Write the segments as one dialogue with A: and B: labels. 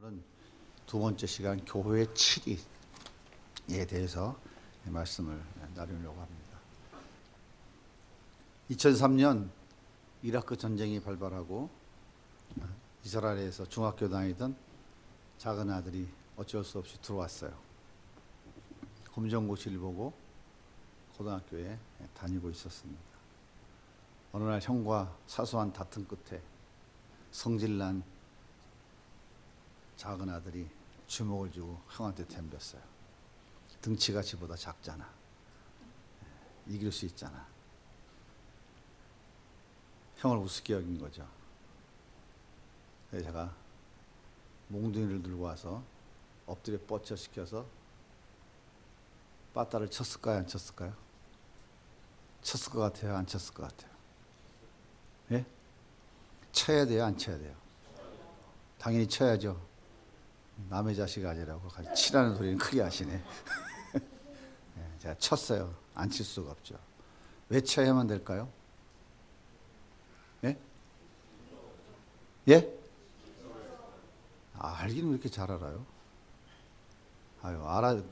A: 오늘은 두 번째 시간 교회 7위에 대해서 말씀을 나누려고 합니다. 2003년 이라크 전쟁이 발발하고 이스라엘에서 중학교 다니던 작은 아들이 어쩔 수 없이 들어왔어요. 검정고시를 보고 고등학교에 다니고 있었습니다. 어느 날 형과 사소한 다툼 끝에 성질난 작은 아들이 주먹을 쥐고 형한테 덤볐어요. 등치가 지보다 작잖아. 이길 수 있잖아. 형을 우습게 여긴 거죠. 그래서 제가 몽둥이를 들고 와서 엎드려 뻗쳐 시켜서 빠따를 쳤을까요? 안 쳤을까요? 쳤을 것 같아요? 안 쳤을 것 같아요? 예? 쳐야 돼요? 안 쳐야 돼요? 당연히 쳐야죠. 남의 자식 아니라고 치라는 소리는 크게 하시네. 네, 제가 쳤어요. 안 칠 수가 없죠. 왜 쳐야만 될까요? 예? 예? 알기는 왜 이렇게 잘 알아요? 아유,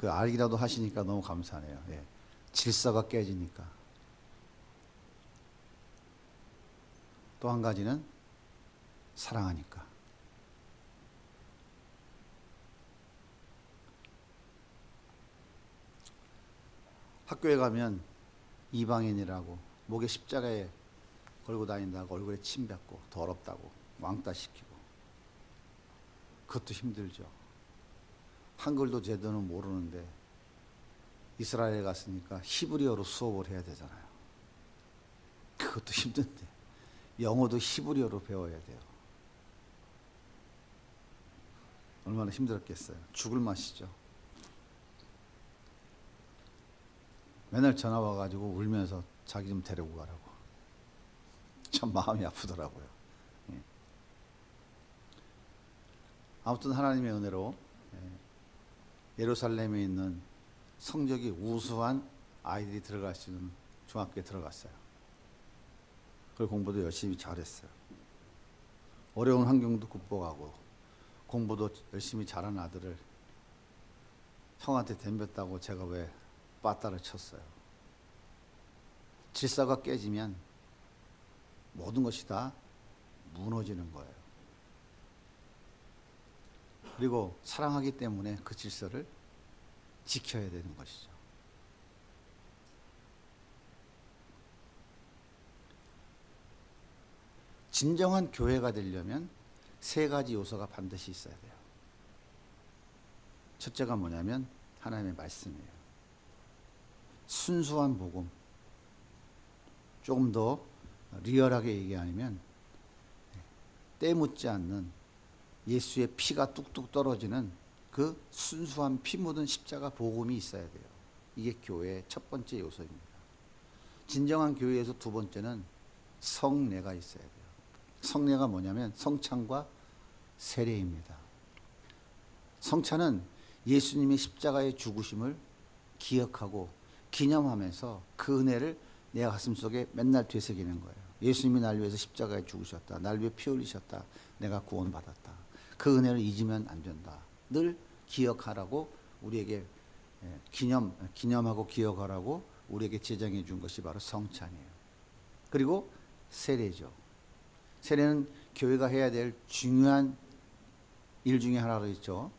A: 알기라도 하시니까 너무 감사하네요. 예. 질서가 깨지니까. 또 한 가지는 사랑하니까. 학교에 가면 이방인이라고 목에 십자가에 걸고 다닌다고 얼굴에 침 뱉고 더럽다고 왕따 시키고, 그것도 힘들죠. 한글도 제대로 모르는데 이스라엘에 갔으니까 히브리어로 수업을 해야 되잖아요. 그것도 힘든데 영어도 히브리어로 배워야 돼요. 얼마나 힘들었겠어요. 죽을 맛이죠. 맨날 전화 와가지고 울면서 자기 좀 데리고 가라고. 참 마음이 아프더라고요. 예. 아무튼 하나님의 은혜로 예루살렘에 있는 성적이 우수한 아이들이 들어갈 수 있는 중학교에 들어갔어요. 그리고 공부도 열심히 잘했어요. 어려운 환경도 극복하고 공부도 열심히 잘한 아들을 형한테 덤볐다고 제가 왜 빠따를 쳤어요. 질서가 깨지면 모든 것이 다 무너지는 거예요. 그리고 사랑하기 때문에 그 질서를 지켜야 되는 것이죠. 진정한 교회가 되려면 세 가지 요소가 반드시 있어야 돼요. 첫째가 뭐냐면 하나님의 말씀이에요. 순수한 복음. 조금 더 리얼하게 얘기하면 때 묻지 않는 예수의 피가 뚝뚝 떨어지는 그 순수한 피 묻은 십자가 복음이 있어야 돼요. 이게 교회의 첫 번째 요소입니다. 진정한 교회에서 두 번째는 성례가 있어야 돼요. 성례가 뭐냐면 성찬과 세례입니다. 성찬은 예수님의 십자가의 죽으심을 기억하고 기념하면서 그 은혜를 내 가슴속에 맨날 되새기는 거예요. 예수님이 날 위해서 십자가에 죽으셨다. 날 위해 피 흘리셨다. 내가 구원받았다. 그 은혜를 잊으면 안 된다. 늘 기억하라고 우리에게 기념하고 기억하라고 우리에게 제정해 준 것이 바로 성찬이에요. 그리고 세례죠. 세례는 교회가 해야 될 중요한 일 중에 하나로 있죠.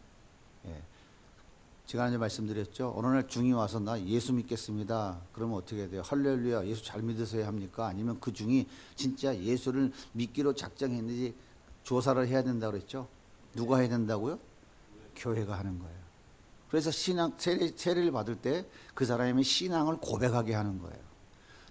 A: 제가 이제 말씀드렸죠. 어느 날 중이 와서 나 예수 믿겠습니다. 그러면 어떻게 해야 돼요? 할렐루야, 예수 잘 믿으셔야 합니까? 아니면 그 중이 진짜 예수를 믿기로 작정했는지 조사를 해야 된다고 그랬죠. 누가 해야 된다고요? 교회가 하는 거예요. 그래서 세례를 받을 때 그 사람의 신앙을 고백하게 하는 거예요.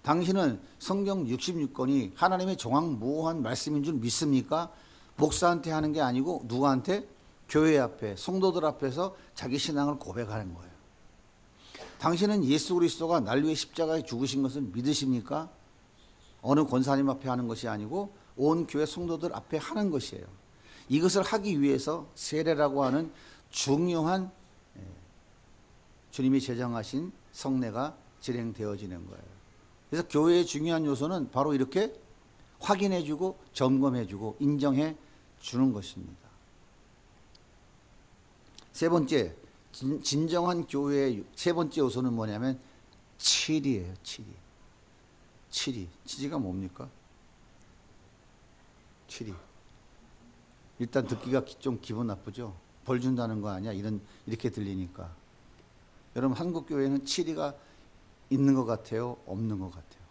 A: 당신은 성경 66권이 하나님의 정확무오한 말씀인 줄 믿습니까? 목사한테 하는 게 아니고 누구한테? 교회 앞에, 성도들 앞에서 자기 신앙을 고백하는 거예요. 당신은 예수 그리스도가 날 위해 십자가에 죽으신 것을 믿으십니까? 어느 권사님 앞에 하는 것이 아니고 온 교회 성도들 앞에 하는 것이에요. 이것을 하기 위해서 세례라고 하는 중요한 주님이 제정하신 성례가 진행되어지는 거예요. 그래서 교회의 중요한 요소는 바로 이렇게 확인해주고 점검해주고 인정해 주는 것입니다. 세 번째, 진정한 교회의 세 번째 요소는 뭐냐면 치리예요. 치리. 치리가 뭡니까? 치리. 일단 듣기가 좀 기분 나쁘죠? 벌 준다는 거 아니야? 이렇게 들리니까. 여러분, 한국 교회는 치리가 있는 것 같아요? 없는 것 같아요?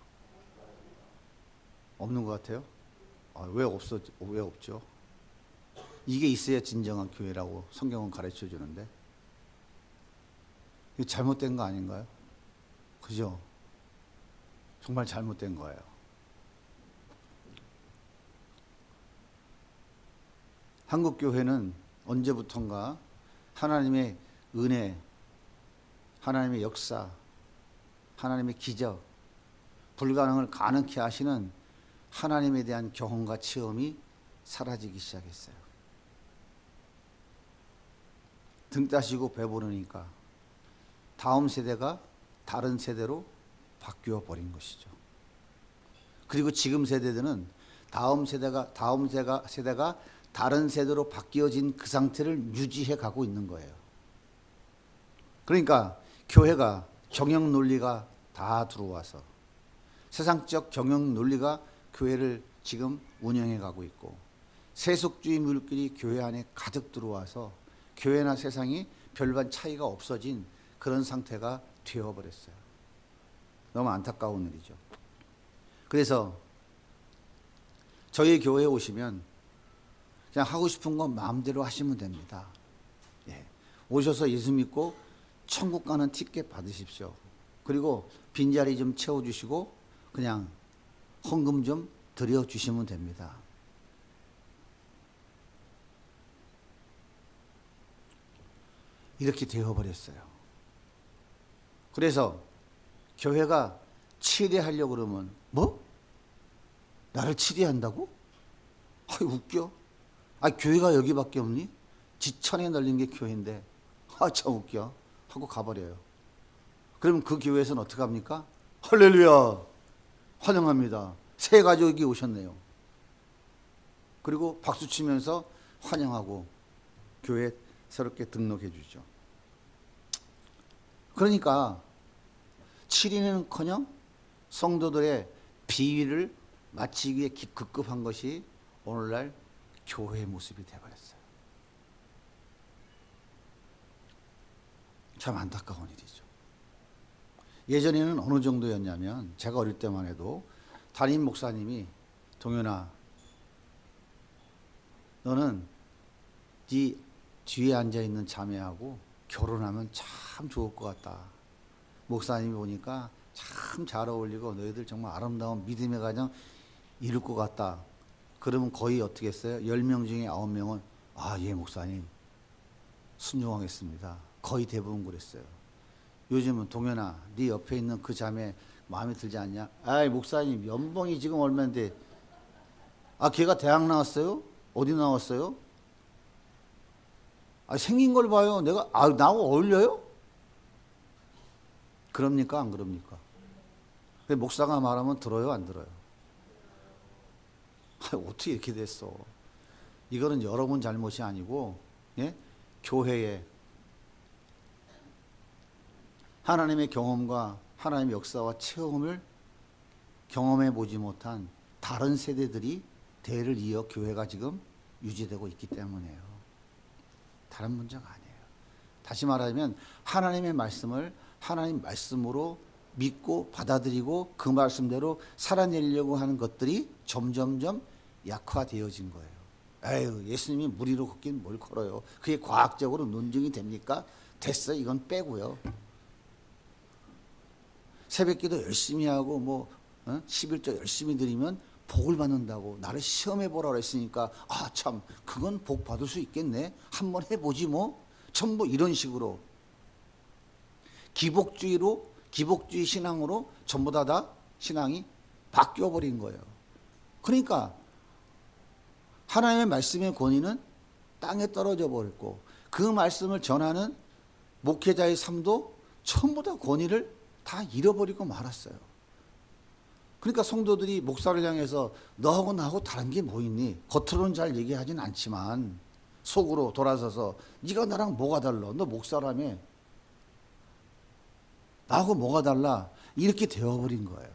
A: 없는 것 같아요? 왜 없죠? 이게 있어야 진정한 교회라고 성경은 가르쳐 주는데. 이거 잘못된 거 아닌가요? 그죠? 정말 잘못된 거예요. 한국 교회는 언제부턴가 하나님의 은혜, 하나님의 역사, 하나님의 기적, 불가능을 가능케 하시는 하나님에 대한 경험과 체험이 사라지기 시작했어요. 등 따시고 배부르니까 다음 세대가 다른 세대로 바뀌어 버린 것이죠. 그리고 지금 세대들은 다음 세대가 다른 세대로 바뀌어진 그 상태를 유지해 가고 있는 거예요. 그러니까 교회가 경영 논리가 다 들어와서 세상적 경영 논리가 교회를 지금 운영해 가고 있고, 세속주의 물길이 교회 안에 가득 들어와서 교회나 세상이 별반 차이가 없어진 그런 상태가 되어버렸어요. 너무 안타까운 일이죠. 그래서 저희 교회에 오시면 그냥 하고 싶은 건 마음대로 하시면 됩니다. 예. 오셔서 예수 믿고 천국 가는 티켓 받으십시오. 그리고 빈자리 좀 채워주시고 그냥 헌금 좀 드려주시면 됩니다. 이렇게 되어버렸어요. 그래서 교회가 치리하려고 그러면 뭐? 나를 치리한다고? 웃겨. 교회가 여기밖에 없니? 지천에 널린 게 교회인데 참 웃겨 하고 가버려요. 그러면 그 교회에서는 어떻게 합니까? 할렐루야, 환영합니다, 새 가족이 오셨네요. 그리고 박수 치면서 환영하고 교회에 새롭게 등록해 주죠. 그러니까 치리는커녕 성도들의 비위를 맞추기 위해 급급한 것이 오늘날 교회의 모습이 되어버렸어요. 참 안타까운 일이죠. 예전에는 어느 정도였냐면 제가 어릴 때만 해도 담임 목사님이 동현아, 너는 네 뒤에 앉아있는 자매하고 결혼하면 참 좋을 것 같다. 목사님이 보니까 참 잘 어울리고 너희들 정말 아름다운 믿음의 가정 이룰 것 같다. 그러면 거의 어떻게 했어요? 10명 중에 9명은 예 목사님 순종하겠습니다. 거의 대부분 그랬어요. 요즘은 동현아, 네 옆에 있는 그 자매 마음에 들지 않냐? 목사님 연봉이 지금 얼마인데. 걔가 대학 나왔어요? 어디 나왔어요? 생긴 걸 봐요. 내가 나하고 어울려요? 그럽니까 안 그럽니까? 목사가 말하면 들어요 안 들어요? 어떻게 이렇게 됐어? 이거는 여러분 잘못이 아니고 교회에 하나님의 경험과 하나님의 역사와 체험을 경험해 보지 못한 다른 세대들이 대를 이어 교회가 지금 유지되고 있기 때문이에요. 다른 문제가 아니에요. 다시 말하면 하나님의 말씀을 하나님 말씀으로 믿고 받아들이고 그 말씀대로 살아내려고 하는 것들이 점점점 약화되어진 거예요. 예수님이 무리로 걷긴 뭘 걸어요. 그게 과학적으로 논증이 됩니까? 됐어, 이건 빼고요. 새벽기도 열심히 하고 11조 열심히 드리면 복을 받는다고 나를 시험해 보라 그랬으니까 참 그건 복 받을 수 있겠네, 한번 해보지 뭐. 전부 이런 식으로 기복주의 신앙으로 전부 다 신앙이 바뀌어버린 거예요. 그러니까 하나님의 말씀의 권위는 땅에 떨어져 버렸고 그 말씀을 전하는 목회자의 삶도 전부 다 권위를 다 잃어버리고 말았어요. 그러니까 성도들이 목사를 향해서 너하고 나하고 다른 게 뭐 있니? 겉으로는 잘 얘기하진 않지만 속으로 돌아서서 네가 나랑 뭐가 달라? 너 목사라며. 나하고 뭐가 달라? 이렇게 되어버린 거예요.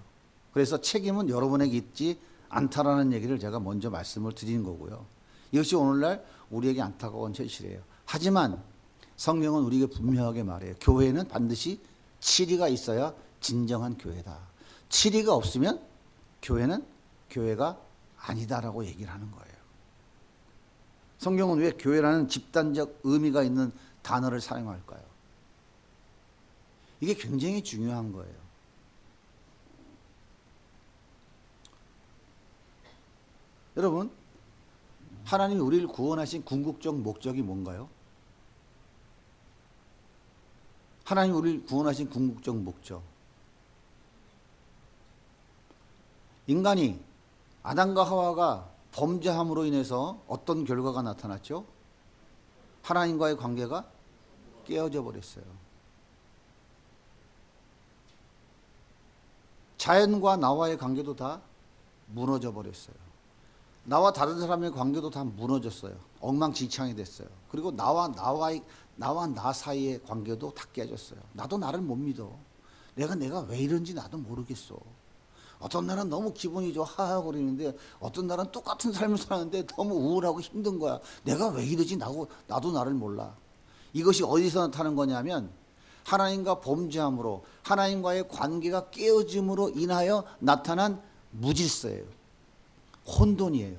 A: 그래서 책임은 여러분에게 있지 않다라는 얘기를 제가 먼저 말씀을 드리는 거고요. 이것이 오늘날 우리에게 안타까운 현실이에요. 하지만 성경은 우리에게 분명하게 말해요. 교회는 반드시 치리가 있어야 진정한 교회다. 치리가 없으면 교회는 교회가 아니다라고 얘기를 하는 거예요. 성경은 왜 교회라는 집단적 의미가 있는 단어를 사용할까요? 이게 굉장히 중요한 거예요. 여러분, 하나님이 우리를 구원하신 궁극적 목적이 뭔가요? 하나님이 우리를 구원하신 궁극적 목적. 인간이 아담과 하와가 범죄함으로 인해서 어떤 결과가 나타났죠? 하나님과의 관계가 깨어져 버렸어요. 자연과 나와의 관계도 다 무너져 버렸어요. 나와 다른 사람의 관계도 다 무너졌어요. 엉망진창이 됐어요. 그리고 나와 나 사이의 관계도 다 깨졌어요. 나도 나를 못 믿어. 내가 왜 이런지 나도 모르겠어. 어떤 날은 너무 기분이 좋아 하하거리는데 어떤 날은 똑같은 삶을 사는데 너무 우울하고 힘든 거야. 내가 왜 이러지? 나도 나를 몰라. 이것이 어디서 나타나는 거냐면 하나님과 범죄함으로 하나님과의 관계가 깨어짐으로 인하여 나타난 무질서예요. 혼돈이에요.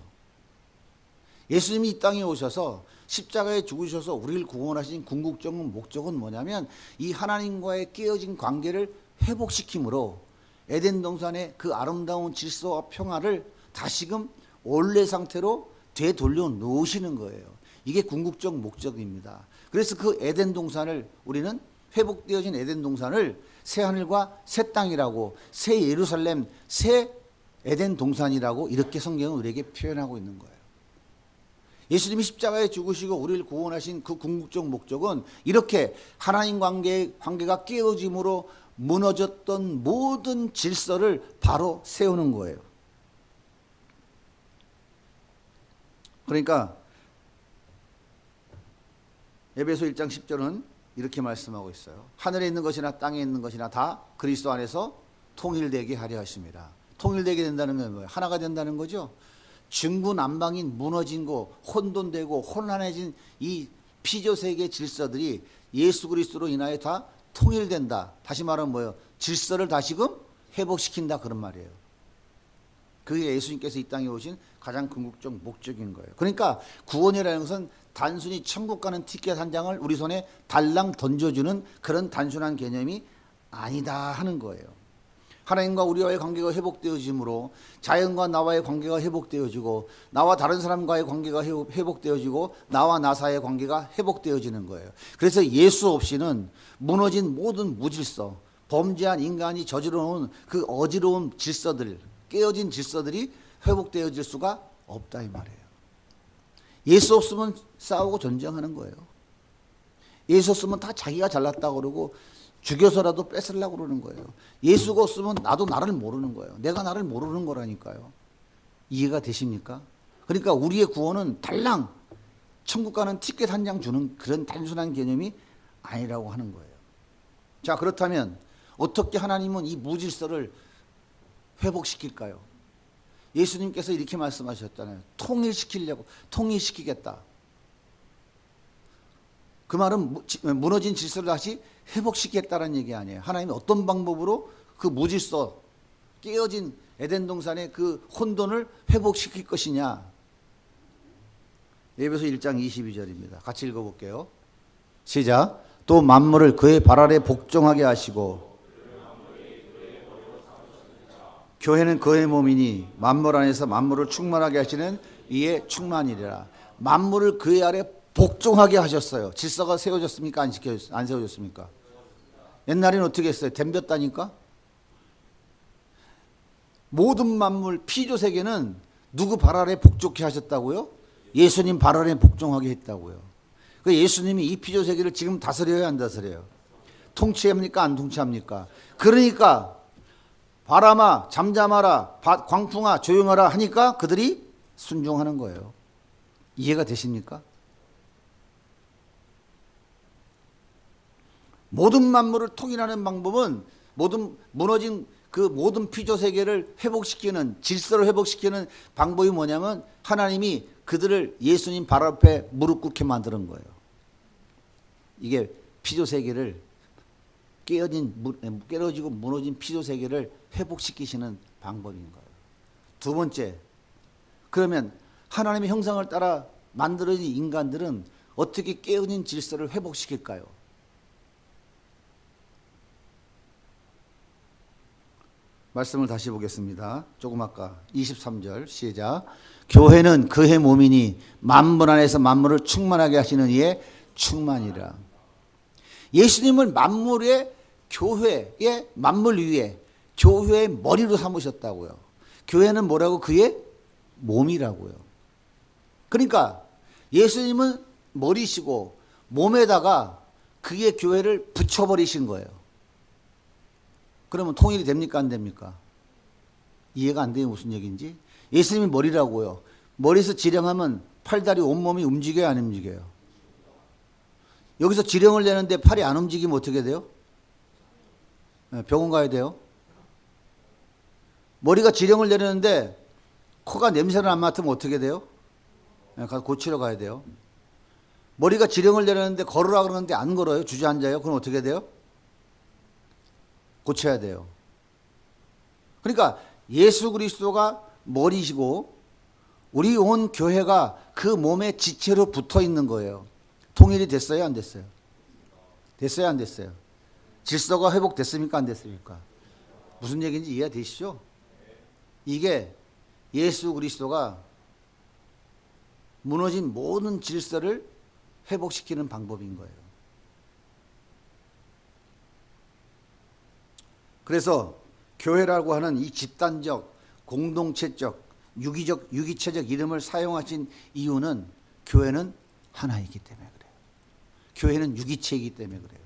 A: 예수님이 이 땅에 오셔서 십자가에 죽으셔서 우리를 구원하신 궁극적 목적은 뭐냐면 이 하나님과의 깨어진 관계를 회복시킴으로 에덴 동산의 그 아름다운 질서와 평화를 다시금 원래 상태로 되돌려 놓으시는 거예요. 이게 궁극적 목적입니다. 그래서 그 에덴 동산을 우리는 회복되어진 에덴 동산을 새 하늘과 새 땅이라고, 새 예루살렘, 새 에덴 동산이라고 이렇게 성경은 우리에게 표현하고 있는 거예요. 예수님이 십자가에 죽으시고 우리를 구원하신 그 궁극적 목적은 이렇게 하나님 관계가 깨어짐으로 무너졌던 모든 질서를 바로 세우는 거예요. 그러니까 에베소 1장 10절은 이렇게 말씀하고 있어요. 하늘에 있는 것이나 땅에 있는 것이나 다 그리스도 안에서 통일되게 하려 하십니다. 통일되게 된다는 건 뭐예요? 하나가 된다는 거죠. 중구난방인 무너진 거, 혼돈되고 혼란해진 이 피조세계 질서들이 예수 그리스도로 인하여 다 통일된다. 다시 말하면 뭐예요? 질서를 다시금 회복시킨다 그런 말이에요. 그게 예수님께서 이 땅에 오신 가장 궁극적 목적인 거예요. 그러니까 구원이라는 것은 단순히 천국 가는 티켓 한 장을 우리 손에 달랑 던져주는 그런 단순한 개념이 아니다 하는 거예요. 하나님과 우리와의 관계가 회복되어지므로 자연과 나와의 관계가 회복되어지고 나와 다른 사람과의 관계가 회복되어지고 나와 나 사이의 관계가 회복되어지는 거예요. 그래서 예수 없이는 무너진 모든 무질서, 범죄한 인간이 저지러놓은 그 어지러운 질서들, 깨어진 질서들이 회복되어질 수가 없다 이 말이에요. 예수 없으면 싸우고 전쟁하는 거예요. 예수 없으면 다 자기가 잘났다고 그러고 죽여서라도 뺏으려고 그러는 거예요. 예수가 없으면 나도 나를 모르는 거예요. 내가 나를 모르는 거라니까요. 이해가 되십니까? 그러니까 우리의 구원은 달랑 천국 가는 티켓 한 장 주는 그런 단순한 개념이 아니라고 하는 거예요. 자, 그렇다면 어떻게 하나님은 이 무질서를 회복시킬까요? 예수님께서 이렇게 말씀하셨잖아요. 통일시키겠다. 그 말은 무너진 질서를 다시 회복시키겠다는 얘기 아니에요. 하나님이 어떤 방법으로 그 무질서, 깨어진 에덴 동산의 그 혼돈을 회복시킬 것이냐. 에베소 1장 22절입니다. 같이 읽어볼게요. 시작. 또 만물을 그의 발 아래 복종하게 하시고 교회는 그의 몸이니 만물 안에서 만물을 충만하게 하시는 이의 충만이리라. 만물을 그의 아래 복종하게 하셨어요. 질서가 세워졌습니까? 안 세워졌습니까? 옛날에는 어떻게 했어요? 덤볐다니까? 모든 만물, 피조세계는 누구 발 아래 복종케 하셨다고요? 예수님 발 아래 복종하게 했다고요. 그 예수님이 이 피조세계를 지금 다스려요, 안 다스려요? 통치합니까? 안 통치합니까? 그러니까 바람아 잠잠하라, 광풍아 조용하라 하니까 그들이 순종하는 거예요. 이해가 되십니까? 모든 만물을 통일하는 방법은 무너진 그 모든 피조 세계를 회복시키는, 질서를 회복시키는 방법이 뭐냐면 하나님이 그들을 예수님 발 앞에 무릎 꿇게 만드는 거예요. 이게 피조 세계를 깨어지고 무너진 피조 세계를 회복시키시는 방법인 거예요. 두 번째, 그러면 하나님의 형상을 따라 만들어진 인간들은 어떻게 깨어진 질서를 회복시킬까요? 말씀을 다시 보겠습니다. 조금 아까 23절 시작. 교회는 그의 몸이니 만물 안에서 만물을 충만하게 하시는 이의 충만이라. 예수님을 만물의 교회의 만물 위에 교회의 머리로 삼으셨다고요. 교회는 뭐라고? 그의 몸이라고요. 그러니까 예수님은 머리시고 몸에다가 그의 교회를 붙여버리신 거예요. 그러면 통일이 됩니까? 안 됩니까? 이해가 안 돼요. 무슨 얘기인지. 예수님이 머리라고요. 머리에서 지령하면 팔다리 온몸이 움직여요? 안 움직여요? 여기서 지령을 내는데 팔이 안 움직이면 어떻게 돼요? 병원 가야 돼요. 머리가 지령을 내리는데 코가 냄새를 안 맡으면 어떻게 돼요? 가서 고치러 가야 돼요. 머리가 지령을 내리는데 걸으라 그러는데 안 걸어요. 주저앉아요. 그럼 어떻게 돼요? 고쳐야 돼요. 그러니까 예수 그리스도가 머리시고 우리 온 교회가 그 몸의 지체로 붙어 있는 거예요. 통일이 됐어요? 안 됐어요? 됐어요? 안 됐어요? 질서가 회복됐습니까? 안 됐습니까? 무슨 얘기인지 이해가 되시죠? 이게 예수 그리스도가 무너진 모든 질서를 회복시키는 방법인 거예요. 그래서 교회라고 하는 이 집단적, 공동체적, 유기체적 이름을 사용하신 이유는 교회는 하나이기 때문에 그래요. 교회는 유기체이기 때문에 그래요.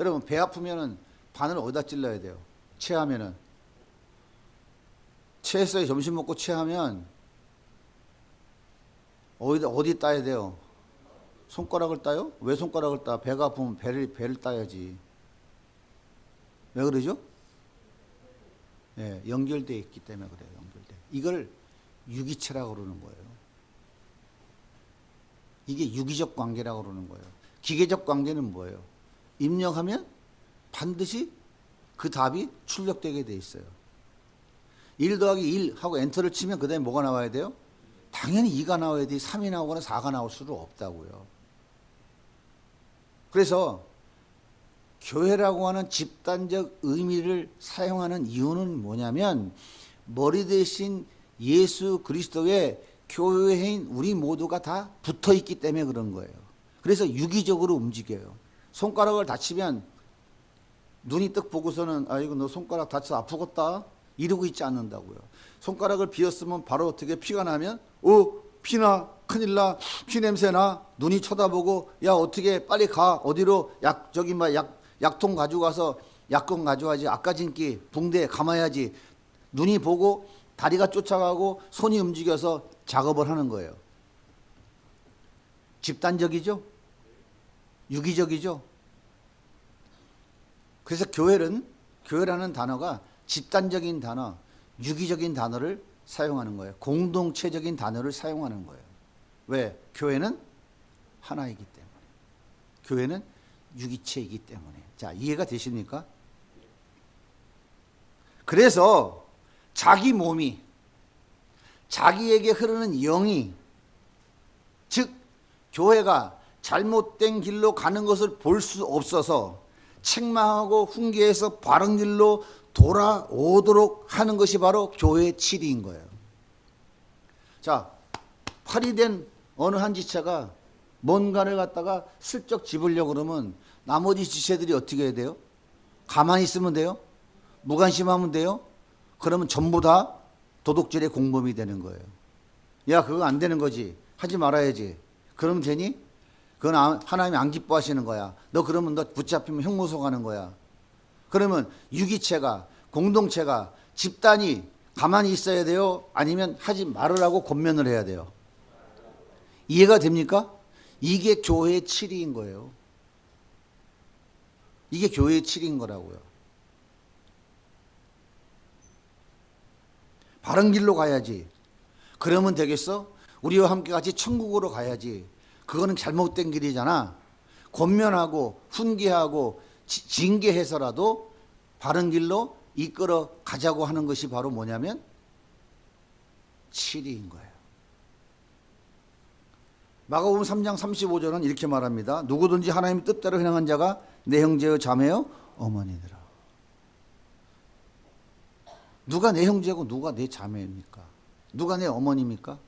A: 여러분 배 아프면은 바늘 어디다 찔러야 돼요? 체하면은. 체했어요. 점심 먹고 체하면 어디 따야 돼요? 손가락을 따요? 왜 손가락을 따? 배가 아프면 배를 따야지. 왜 그러죠? 예, 연결되어 있기 때문에 그래요. 연결돼. 이걸 유기체라고 그러는 거예요. 이게 유기적 관계라고 그러는 거예요. 기계적 관계는 뭐예요? 입력하면 반드시 그 답이 출력되게 돼 있어요. 1 더하기 1 하고 엔터를 치면 그 다음에 뭐가 나와야 돼요? 당연히 2가 나와야 돼. 3이 나오거나 4가 나올 수는 없다고요. 그래서 교회라고 하는 집단적 의미를 사용하는 이유는 뭐냐면 머리 대신 예수 그리스도의 교회인 우리 모두가 다 붙어 있기 때문에 그런 거예요. 그래서 유기적으로 움직여요. 손가락을 다치면 눈이 떡 보고서는 아이고 너 손가락 다쳐서 아프겠다 이러고 있지 않는다고요. 손가락을 비었으면 바로 어떻게 피가 나면 피나 큰일 나 피 냄새나 눈이 쳐다보고 야 어떻게 빨리 가 어디로 약통 가지고 가서 약권 가져와야지 아까진기 붕대 감아야지 눈이 보고 다리가 쫓아가고 손이 움직여서 작업을 하는 거예요. 집단적이죠? 유기적이죠? 그래서 교회라는 단어가 집단적인 단어, 유기적인 단어를 사용하는 거예요. 공동체적인 단어를 사용하는 거예요. 왜? 교회는 하나이기 때문에. 교회는 유기체이기 때문에. 자, 이해가 되십니까? 그래서 자기 몸이 자기에게 흐르는 영이 즉 교회가 잘못된 길로 가는 것을 볼 수 없어서 책망하고 훈계해서 바른 길로 돌아오도록 하는 것이 바로 교회의 치리인 거예요. 자, 팔이 된 어느 한 지체가 뭔가를 갖다가 슬쩍 집으려고 그러면 나머지 지체들이 어떻게 해야 돼요? 가만히 있으면 돼요? 무관심하면 돼요? 그러면 전부 다 도둑질의 공범이 되는 거예요. 야, 그거 안 되는 거지. 하지 말아야지. 그러면 되니? 그건 하나님이 안 기뻐하시는 거야. 너 그러면 너 붙잡히면 형무소 가는 거야. 그러면 유기체가, 공동체가, 집단이 가만히 있어야 돼요? 아니면 하지 말으라고 권면을 해야 돼요? 이해가 됩니까? 이게 교회의 치리인 거예요. 이게 교회의 칠인 거라고요. 바른 길로 가야지. 그러면 되겠어? 우리와 함께 같이 천국으로 가야지. 그거는 잘못된 길이잖아. 권면하고 훈계하고 징계해서라도 바른 길로 이끌어 가자고 하는 것이 바로 뭐냐면 칠의인 거예요. 마가복음 3장 35절은 이렇게 말합니다. 누구든지 하나님의 뜻대로 행한 자가 내 형제여 자매여 어머니더라. 누가 내 형제고 누가 내 자매입니까? 누가 내 어머니입니까?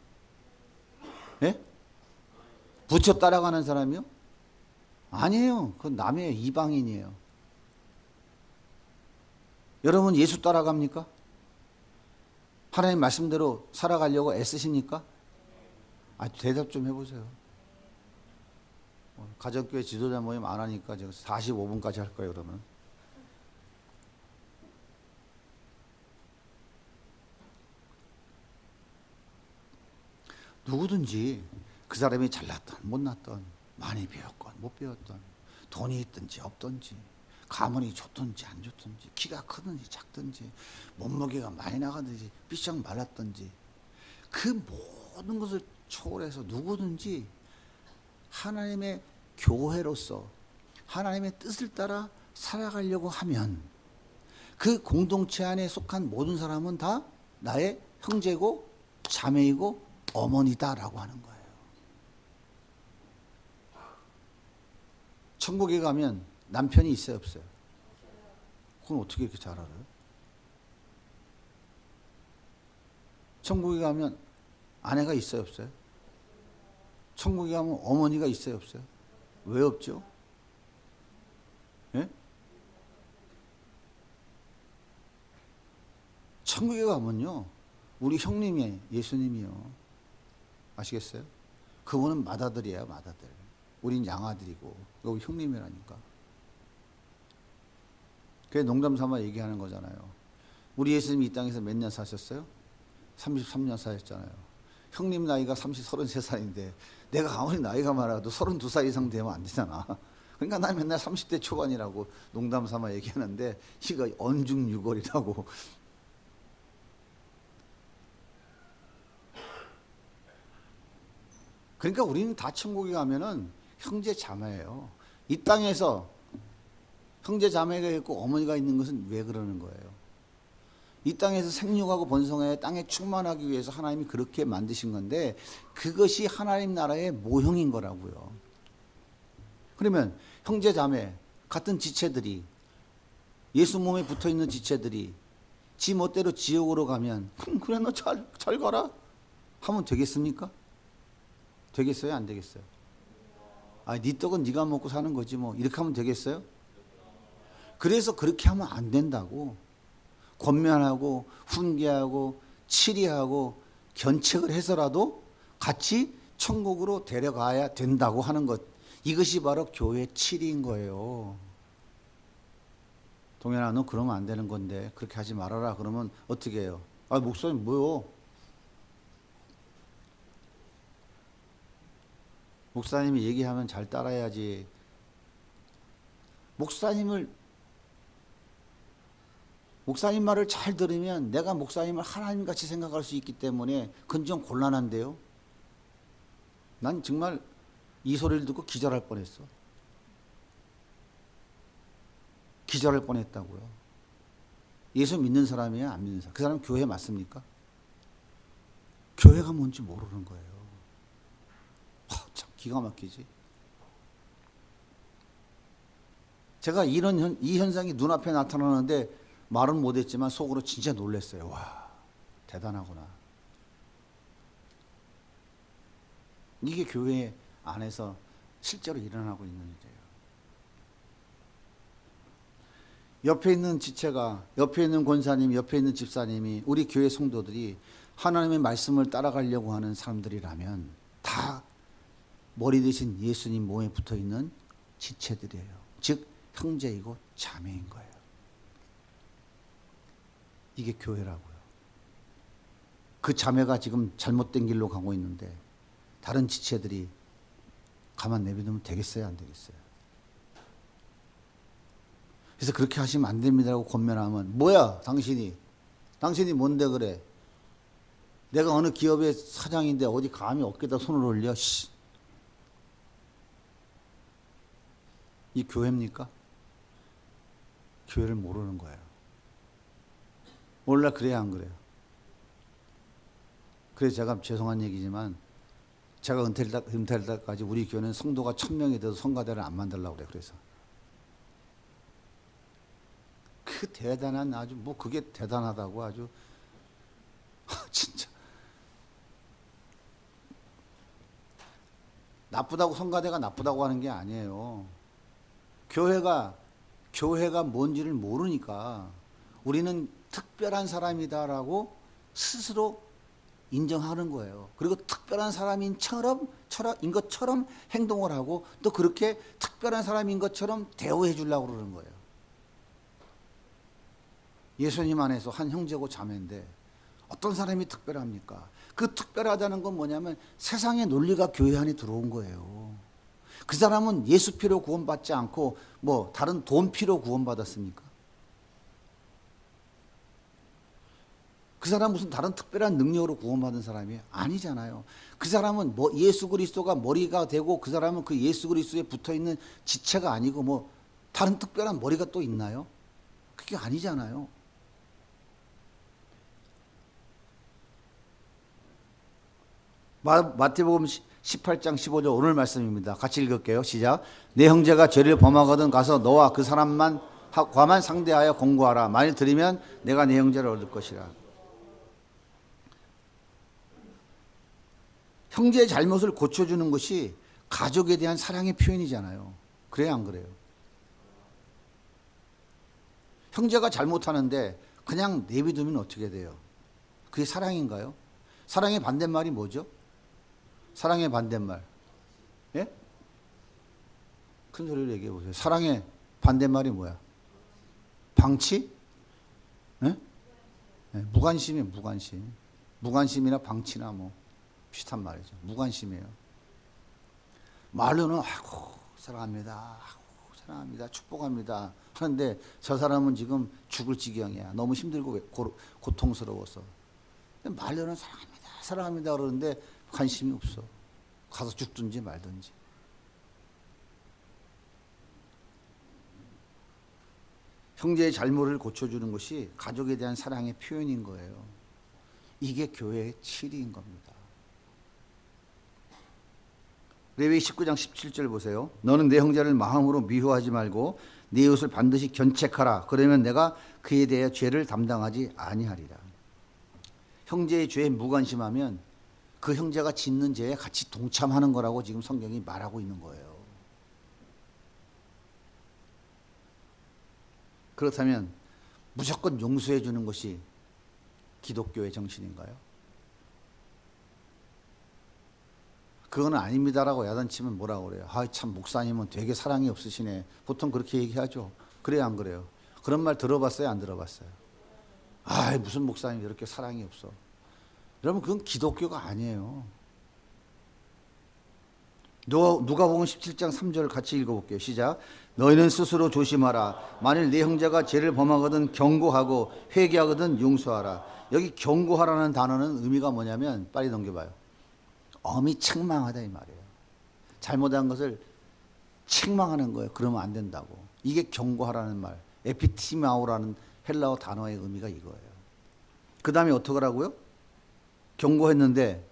A: 예? 부처 따라가는 사람이요? 아니에요. 그건 남의 이방인이에요. 여러분 예수 따라갑니까? 하나님 말씀대로 살아가려고 애쓰십니까? 대답 좀 해보세요. 가정교회 지도자 모임 안 하니까 제가 45분까지 할 거예요, 그러면. 누구든지 그 사람이 잘났던 못났던 많이 배웠건 못 배웠던 돈이 있든지 없든지 가문이 좋든지 안 좋든지 키가 크든지 작든지 몸무게가 많이 나가든지 삐쩍 말랐든지 그 모든 것을 초월해서 누구든지 하나님의 교회로서 하나님의 뜻을 따라 살아가려고 하면 그 공동체 안에 속한 모든 사람은 다 나의 형제고 자매이고 어머니다라고 하는 거예요. 천국에 가면 남편이 있어요, 없어요? 그건 어떻게 이렇게 잘 알아요? 천국에 가면 아내가 있어요, 없어요? 천국에 가면 어머니가 있어요, 없어요? 왜 없죠? 예? 천국에 가면요, 우리 형님이 예수님이요. 아시겠어요? 그분은 맏아들이에요, 맏아들. 우린 양아들이고, 여기 형님이라니까. 그게 농담 삼아 얘기하는 거잖아요. 우리 예수님이 이 땅에서 몇 년 사셨어요? 33년 사셨잖아요. 형님 나이가 33살인데 내가 아무리 나이가 많아도 32살 이상 되면 안 되잖아. 그러니까 나 맨날 30대 초반이라고 농담 삼아 얘기하는데 이거 언중유골이라고. 그러니까 우리는 다 천국에 가면은 형제 자매예요. 이 땅에서 형제 자매가 있고 어머니가 있는 것은 왜 그러는 거예요? 이 땅에서 생육하고 번성해 땅에 충만하기 위해서 하나님이 그렇게 만드신 건데 그것이 하나님 나라의 모형인 거라고요. 그러면 형제 자매 같은 지체들이 예수 몸에 붙어있는 지체들이 지 멋대로 지옥으로 가면 그래 너 잘 가라 하면 되겠습니까? 되겠어요? 안 되겠어요? 네 떡은 네가 먹고 사는 거지 뭐 이렇게 하면 되겠어요? 그래서 그렇게 하면 안 된다고 권면하고 훈계하고 치리하고 견책을 해서라도 같이 천국으로 데려가야 된다고 하는 것, 이것이 바로 교회 치리인 거예요. 동현아 너 그러면 안 되는 건데 그렇게 하지 말아라 그러면 어떻게 해요? 목사님 뭐요? 목사님이 얘기하면 잘 따라야지. 목사님 말을 잘 들으면 내가 목사님을 하나님같이 생각할 수 있기 때문에 그건 좀 곤란한데요. 난 정말 이 소리를 듣고 기절할 뻔했어. 기절할 뻔했다고요. 예수 믿는 사람이야 안 믿는 사람? 그 사람 교회 맞습니까? 교회가 뭔지 모르는 거예요. 참 기가 막히지. 제가 이 현상이 눈앞에 나타나는데 말은 못했지만 속으로 진짜 놀랐어요. 와, 대단하구나. 이게 교회 안에서 실제로 일어나고 있는 일이에요. 옆에 있는 지체가, 옆에 있는 권사님, 옆에 있는 집사님이 우리 교회 성도들이 하나님의 말씀을 따라가려고 하는 사람들이라면 다 머리 대신 예수님 몸에 붙어있는 지체들이에요. 즉 형제이고 자매인 거예요. 이게 교회라고요. 그 자매가 지금 잘못된 길로 가고 있는데 다른 지체들이 가만 내버리면 되겠어요? 안 되겠어요? 그래서 그렇게 하시면 안 됩니다라고 권면하면 뭐야 당신이 뭔데 그래? 내가 어느 기업의 사장인데 어디 감히 어깨에다 손을 올려? 씨. 이 교회입니까? 교회를 모르는 거예요. 몰라 그래야 안 그래요? 그래서 제가 죄송한 얘기지만 제가 은퇴할 때까지 우리 교회는 성도가 1000명이 돼도 성가대를 안 만들려고 그래요. 그래서 그 대단한 아주 뭐 그게 대단하다고 아주 진짜 나쁘다고 성가대가 나쁘다고 하는 게 아니에요. 교회가 뭔지를 모르니까 우리는 특별한 사람이다라고 스스로 인정하는 거예요. 그리고 특별한 사람인 것처럼 행동을 하고 또 그렇게 특별한 사람인 것처럼 대우해 주려고 그러는 거예요. 예수님 안에서 한 형제고 자매인데 어떤 사람이 특별합니까? 그 특별하다는 건 뭐냐면 세상의 논리가 교회 안에 들어온 거예요. 그 사람은 예수 피로 구원받지 않고 뭐 다른 돈 피로 구원받았습니까? 그 사람 무슨 다른 특별한 능력으로 구원받은 사람이 아니잖아요. 그 사람은 뭐 예수 그리스도가 머리가 되고 그 사람은 그 예수 그리스도에 붙어있는 지체가 아니고 뭐 다른 특별한 머리가 또 있나요? 그게 아니잖아요. 마태복음 18장 15절 오늘 말씀입니다. 같이 읽을게요. 시작. 내 형제가 죄를 범하거든 가서 너와 그 사람만 과만 상대하여 공고하라. 만일 들으면 내가 내 형제를 얻을 것이라. 형제의 잘못을 고쳐주는 것이 가족에 대한 사랑의 표현이잖아요. 그래요, 안 그래요? 형제가 잘못하는데 그냥 내비두면 어떻게 돼요? 그게 사랑인가요? 사랑의 반대말이 뭐죠? 사랑의 반대말. 예? 큰 소리로 얘기해 보세요. 사랑의 반대말이 뭐야? 방치? 예? 예, 무관심이에요, 무관심. 무관심이나 방치나 뭐 비슷한 말이죠. 무관심이에요. 말로는 아이고 사랑합니다. 아이고 사랑합니다. 축복합니다. 하는데 저 사람은 지금 죽을 지경이야. 너무 힘들고 고통스러워서. 말로는 사랑합니다. 사랑합니다. 그러는데 관심이 없어. 가서 죽든지 말든지. 형제의 잘못을 고쳐주는 것이 가족에 대한 사랑의 표현인 거예요. 이게 교회의 진리인 겁니다. 레위기 19장 17절 보세요. 너는 내 형제를 마음으로 미워하지 말고 네 이웃을 반드시 견책하라. 그러면 내가 그에 대해 죄를 담당하지 아니하리라. 형제의 죄에 무관심하면 그 형제가 짓는 죄에 같이 동참하는 거라고 지금 성경이 말하고 있는 거예요. 그렇다면 무조건 용서해 주는 것이 기독교의 정신인가요? 그거는 아닙니다라고 야단치면 뭐라고 그래요? 아, 참 목사님은 되게 사랑이 없으시네. 보통 그렇게 얘기하죠. 그래요, 안 그래요? 그런 말 들어봤어요, 안 들어봤어요? 아, 무슨 목사님이 이렇게 사랑이 없어. 여러분 그건 기독교가 아니에요. 누가복음 17장 3절 같이 읽어볼게요. 시작. 너희는 스스로 조심하라. 만일 네 형제가 죄를 범하거든 경고하고 회개하거든 용서하라. 여기 경고하라는 단어는 의미가 뭐냐면 빨리 넘겨봐요. 엄히 책망하다 이 말이에요. 잘못한 것을 책망하는 거예요. 그러면 안 된다고. 이게 경고하라는 말. 에피티마오라는 헬라어 단어의 의미가 이거예요. 그 다음에 어떡하라고요? 경고했는데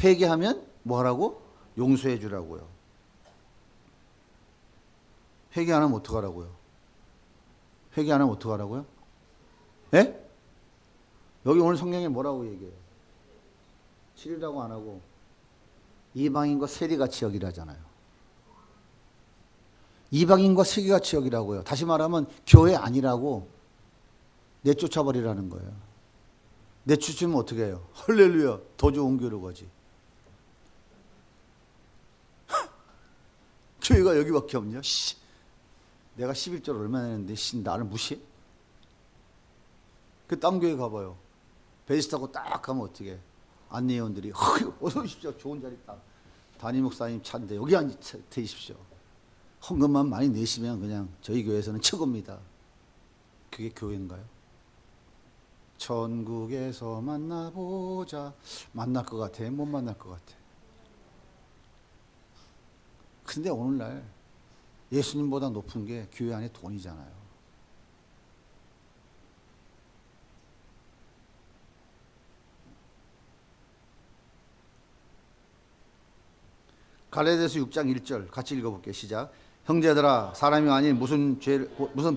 A: 회개하면 뭐 하라고? 용서해 주라고요. 회개 안 하면 어떡하라고요? 회개 안 하면 어떡하라고요? 예? 여기 오늘 성경에 뭐라고 얘기해요? 치리라고 안 하고 이방인과 세리같이 여기라잖아요. 이방인과 세리같이 여기라고요. 다시 말하면 교회 아니라고 내쫓아버리라는 거예요. 내쫓으면 어떻게 해요? 할렐루야, 더 좋은 교회로 가지. 교회가 여기밖에 없냐? 씨. 내가 11절 얼마나 했는데 나를 무시해? 그 딴 교회 가봐요. 베이스 타고 딱 가면 어떻게 해? 안내원들이 어서 오십시오. 좋은 자리 딱. 담임 목사님 차인데 여기 앉으십시오. 헌금만 많이 내시면 그냥 저희 교회에서는 최고입니다. 그게 교회인가요? 천국에서 만나보자. 만날 것 같아? 못 만날 것 같아? 근데 오늘날 예수님보다 높은 게 교회 안에 돈이잖아요. 갈라디아서 6장 1절 같이 읽어볼게요. 시작. 형제들아, 사람이 아닌 무슨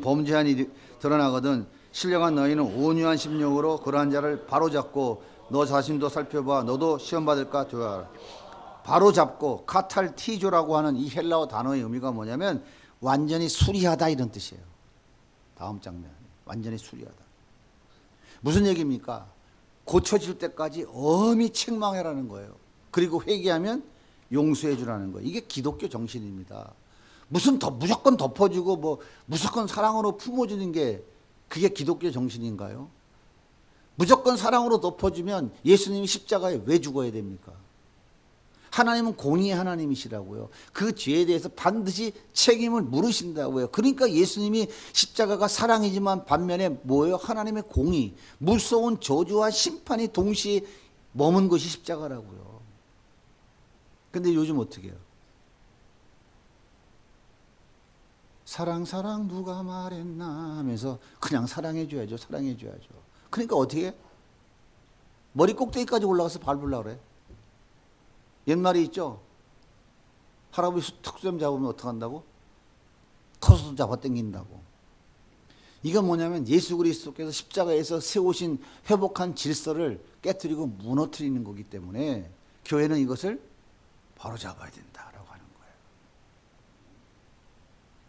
A: 범죄한 일이 드러나거든 신령한 너희는 온유한 심령으로 그러한 자를 바로잡고 너 자신도 살펴봐. 너도 시험받을까 두어라. 바로잡고 카탈티조라고 하는 이 헬라어 단어의 의미가 뭐냐면 완전히 수리하다 이런 뜻이에요. 다음 장면. 완전히 수리하다. 무슨 얘기입니까? 고쳐질 때까지 엄히 책망해라는 거예요. 그리고 회개하면 용서해 주라는 거예요. 이게 기독교 정신입니다. 무조건 덮어주고 무조건 사랑으로 품어주는 게 그게 기독교 정신인가요? 무조건 사랑으로 덮어주면 예수님이 십자가에 왜 죽어야 됩니까? 하나님은 공의의 하나님이시라고요. 그 죄에 대해서 반드시 책임을 물으신다고요. 그러니까 예수님이 십자가가 사랑이지만 반면에 뭐예요? 하나님의 공의, 무서운 저주와 심판이 동시에 머문 것이 십자가라고요. 근데 요즘 어떻게 해요? 사랑 누가 말했나 하면서 그냥 사랑해줘야죠. 그러니까 어떻게 해? 머리 꼭대기까지 올라가서 밟으려고 그래. 옛말이 있죠? 할아버지 턱수염 잡으면 어떡한다고? 커서도 잡아당긴다고. 이건 뭐냐면 예수 그리스도께서 십자가에서 세우신 회복한 질서를 깨뜨리고 무너뜨리는 거기 때문에 교회는 이것을 바로 잡아야 된다라고 하는 거예요.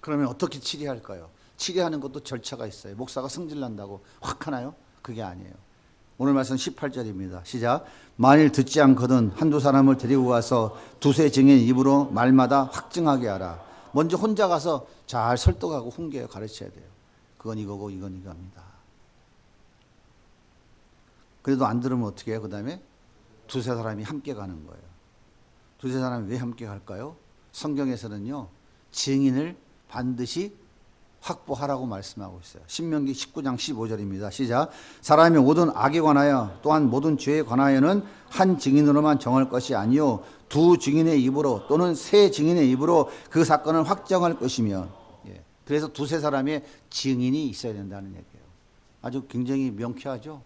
A: 그러면 어떻게 치료할까요? 치료하는 것도 절차가 있어요. 목사가 승질난다고 확 하나요? 그게 아니에요. 오늘 말씀 18절입니다. 시작. 만일 듣지 않거든 한두 사람을 데리고 가서 두세 증인 입으로 말마다 확증하게 하라. 먼저 혼자 가서 잘 설득하고 훈계하고 가르쳐야 돼요. 그건 이거고 이건 이겁니다. 그래도 안 들으면 어떻게 해요? 그 다음에 두세 사람이 함께 가는 거예요. 두세 사람이 왜 함께 갈까요? 성경에서는요, 증인을 반드시 확보하라고 말씀하고 있어요. 신명기 19장 15절입니다. 시작. 사람이 모든 악에 관하여 또한 모든 죄에 관하여는 한 증인으로만 정할 것이 아니요 두 증인의 입으로 또는 세 증인의 입으로 그 사건을 확정할 것이며. 예. 그래서 두세 사람의 증인이 있어야 된다는 얘기예요. 아주 굉장히 명쾌하죠.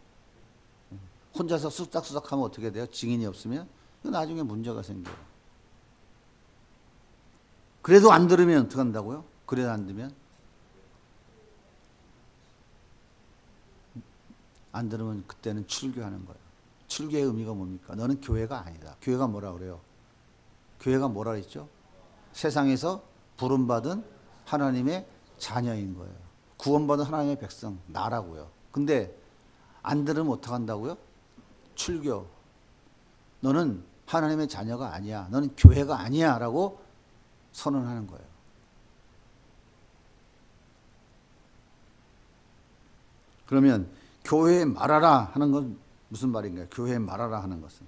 A: 혼자서 수닥수닥하면 어떻게 돼요? 증인이 없으면 나중에 문제가 생겨요. 그래도 안 들으면 어떻게 한다고요? 그래도 안 들으면? 안 들으면 그때는 출교하는 거예요. 출교의 의미가 뭡니까? 너는 교회가 아니다. 교회가 뭐라 그래요? 교회가 뭐라 그랬죠? 세상에서 부름받은 하나님의 자녀인 거예요. 구원받은 하나님의 백성, 나라고요. 근데 안 들으면 어떻게 한다고요? 출교. 너는 하나님의 자녀가 아니야. 너는 교회가 아니야. 라고 선언하는 거예요. 그러면 교회에 말하라 하는 건 무슨 말인가요? 교회에 말하라 하는 것은.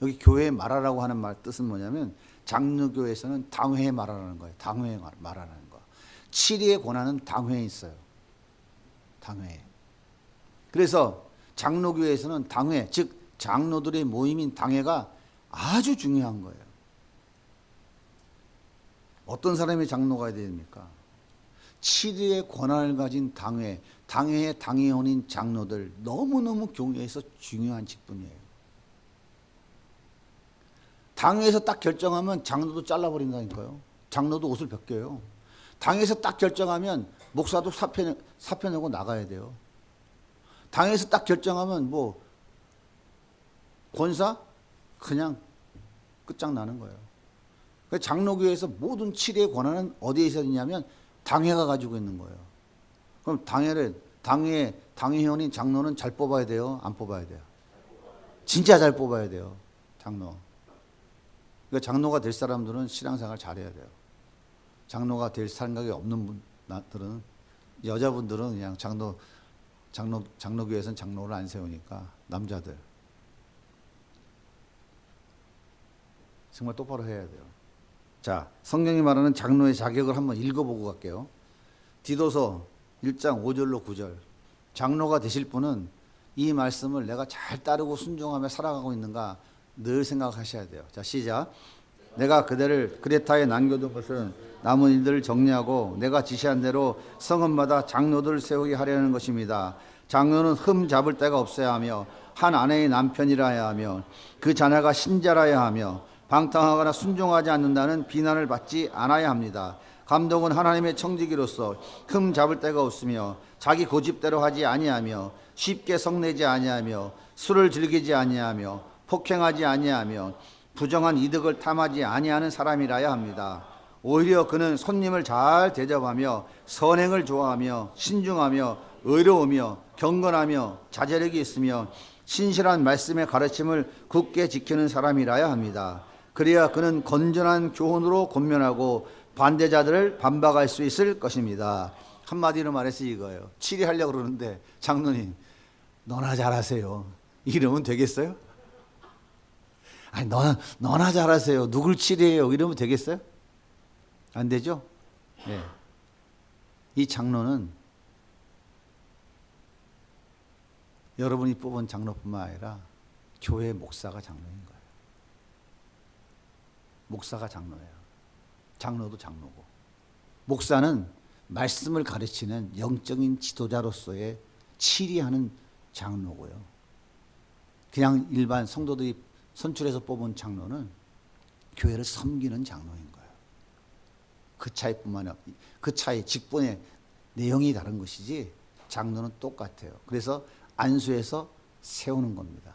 A: 여기 교회에 말하라고 하는 말 뜻은 뭐냐면 장로교에서는 당회에 말하라는 거예요. 당회에 말하라는 거. 치리의 권한은 당회에 있어요. 당회에. 그래서 장로교에서는 당회, 즉 장로들의 모임인 당회가 아주 중요한 거예요. 어떤 사람이 장로가 됩니까? 치리의 권한을 가진 당회, 당회의 당회원인 장로들 너무너무 교회에서 중요한 직분이에요. 당회에서 딱 결정하면 장로도 잘라버린다니까요. 장로도 옷을 벗겨요. 당회에서 딱 결정하면 목사도 사표 내고 나가야 돼요. 당회에서 딱 결정하면 권사 그냥 끝장나는 거예요. 장로교회에서 모든 치리의 권한은 어디에 있느냐면 당회가 가지고 있는 거예요. 그럼 당회원인 장로는 잘 뽑아야 돼요? 안 뽑아야 돼요? 진짜 잘 뽑아야 돼요. 장로. 그러니까 장로가 될 사람들은 신앙생활 잘해야 돼요. 장로가 될 생각이 없는 분들은, 여자분들은 그냥 장로교회에서는 장로를 안 세우니까 남자들 정말 똑바로 해야 돼요. 자, 성경이 말하는 장로의 자격을 한번 읽어보고 갈게요. 디도서 1장 5절로 9절. 장로가 되실 분은 이 말씀을 내가 잘 따르고 순종하며 살아가고 있는가 늘 생각하셔야 돼요. 자, 시작. 내가 그대를 크레타에 남겨둔 것은 남은 일들을 정리하고 내가 지시한 대로 성읍마다 장로들을 세우게 하려는 것입니다. 장로는 흠 잡을 데가 없어야 하며 한 아내의 남편이라야 하며 그 자녀가 신자라야 하며 방탕하거나 순종하지 않는다는 비난을 받지 않아야 합니다. 감독은 하나님의 청지기로서 흠 잡을 데가 없으며 자기 고집대로 하지 아니하며 쉽게 성내지 아니하며 술을 즐기지 아니하며 폭행하지 아니하며 부정한 이득을 탐하지 아니하는 사람이라야 합니다. 오히려 그는 손님을 잘 대접하며 선행을 좋아하며 신중하며 의로우며 경건하며 자제력이 있으며 신실한 말씀의 가르침을 굳게 지키는 사람이라야 합니다. 그래야 그는 건전한 교훈으로 권면하고 반대자들을 반박할 수 있을 것입니다. 한마디로 말해서 이거예요. 치리하려고 그러는데 장로님 너나 잘하세요. 이러면 되겠어요? 아니 너나 잘하세요. 누굴 치리해요? 이러면 되겠어요? 안 되죠? 네. 이 장로는 여러분이 뽑은 장로뿐만 아니라 교회 목사가 장로인 거예요. 목사가 장로예요. 장로도 장로고. 목사는 말씀을 가르치는 영적인 지도자로서의 치리하는 장로고요. 그냥 일반 성도들이 선출해서 뽑은 장로는 교회를 섬기는 장로인 거예요. 그 차이뿐만 아니라 그 차이 직분의 내용이 다른 것이지 장로는 똑같아요. 그래서 안수해서 세우는 겁니다.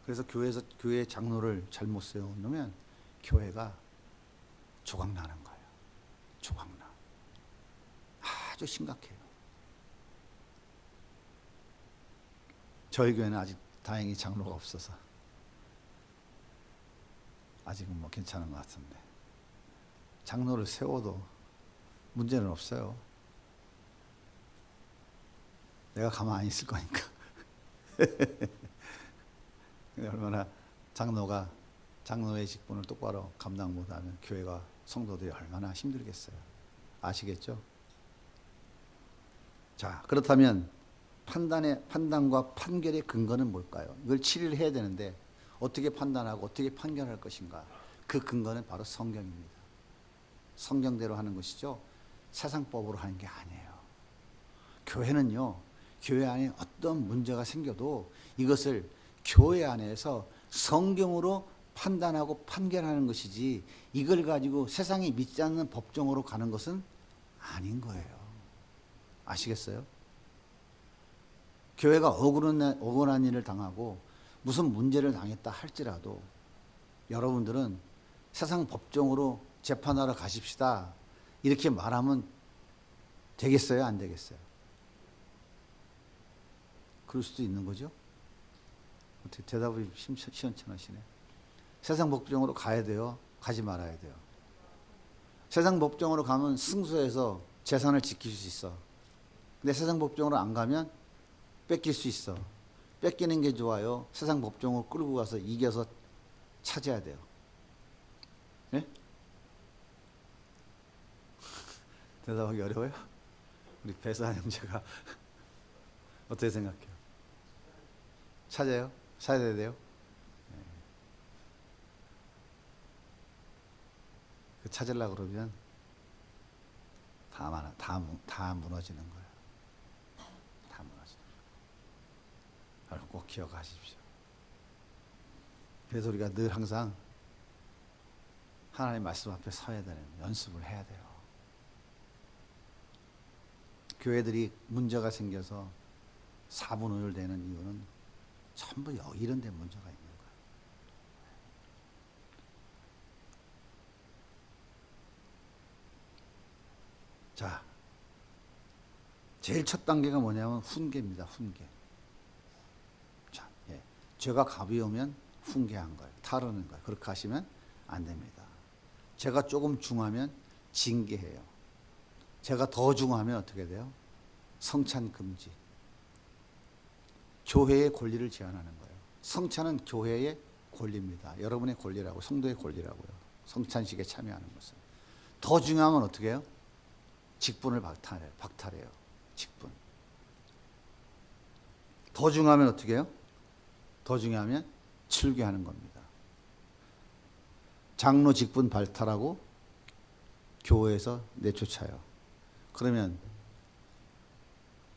A: 그래서 교회 장로를 잘못 세워놓으면 교회가 조각나는 거예요. 조각나. 아주 심각해요. 저희 교회는 아직 다행히 장로가 없어서 아직은 뭐 괜찮은 것 같은데 장로를 세워도 문제는 없어요. 내가 가만히 있을 거니까. 얼마나 장로의 직분을 똑바로 감당 못하면 교회가 성도들이 얼마나 힘들겠어요. 아시겠죠? 자, 그렇다면 판단과 판결의 근거는 뭘까요? 이걸 치리를 해야 되는데 어떻게 판단하고 어떻게 판결할 것인가? 그 근거는 바로 성경입니다. 성경대로 하는 것이죠. 세상법으로 하는 게 아니에요. 교회는요, 교회 안에 어떤 문제가 생겨도 이것을 교회 안에서 성경으로 판단하고 판결하는 것이지 이걸 가지고 세상이 믿지 않는 법정으로 가는 것은 아닌 거예요. 아시겠어요? 교회가 억울한 일을 당하고 무슨 문제를 당했다 할지라도 여러분들은 세상 법정으로 재판하러 가십시다. 이렇게 말하면 되겠어요? 안 되겠어요? 그럴 수도 있는 거죠? 어떻게 대답이 시원찮으시네. 세상 법정으로 가야 돼요? 가지 말아야 돼요? 세상 법정으로 가면 승소해서 재산을 지킬 수 있어. 근데 세상 법정으로 안 가면 뺏길 수 있어. 뺏기는 게 좋아요? 세상 법정으로 끌고 가서 이겨서 찾아야 돼요? 네? 대답하기 어려워요? 우리 배수한 형제가 어떻게 생각해요? 찾아요? 찾아야 돼요? 네. 그 찾으려고 그러면 다 무너지는 거예요. 다 무너지는 거예요. 여러분 꼭 기억하십시오. 그래서 우리가 늘 항상 하나님 말씀 앞에 서야 되는 연습을 해야 돼요. 교회들이 문제가 생겨서 4분의 1 되는 이유는 전부 이런 데 문제가 있는 거예요. 자, 제일 첫 단계가 뭐냐면 훈계입니다. 훈계. 자, 죄가 가벼우면 훈계한 거예요. 타르는 거예요. 그렇게 하시면 안 됩니다. 죄가 조금 중하면 징계해요. 죄가 더 중하면 어떻게 돼요? 성찬 금지. 교회의 권리를 제한하는 거예요. 성찬은 교회의 권리입니다. 여러분의 권리라고, 성도의 권리라고요. 성찬식에 참여하는 것은. 더 중요하면 어떻게 해요? 직분을 박탈해요. 직분. 더 중요하면 어떻게 해요? 더 중요하면 출교하는 겁니다. 장로 직분 발탈하고 교회에서 내쫓아요. 그러면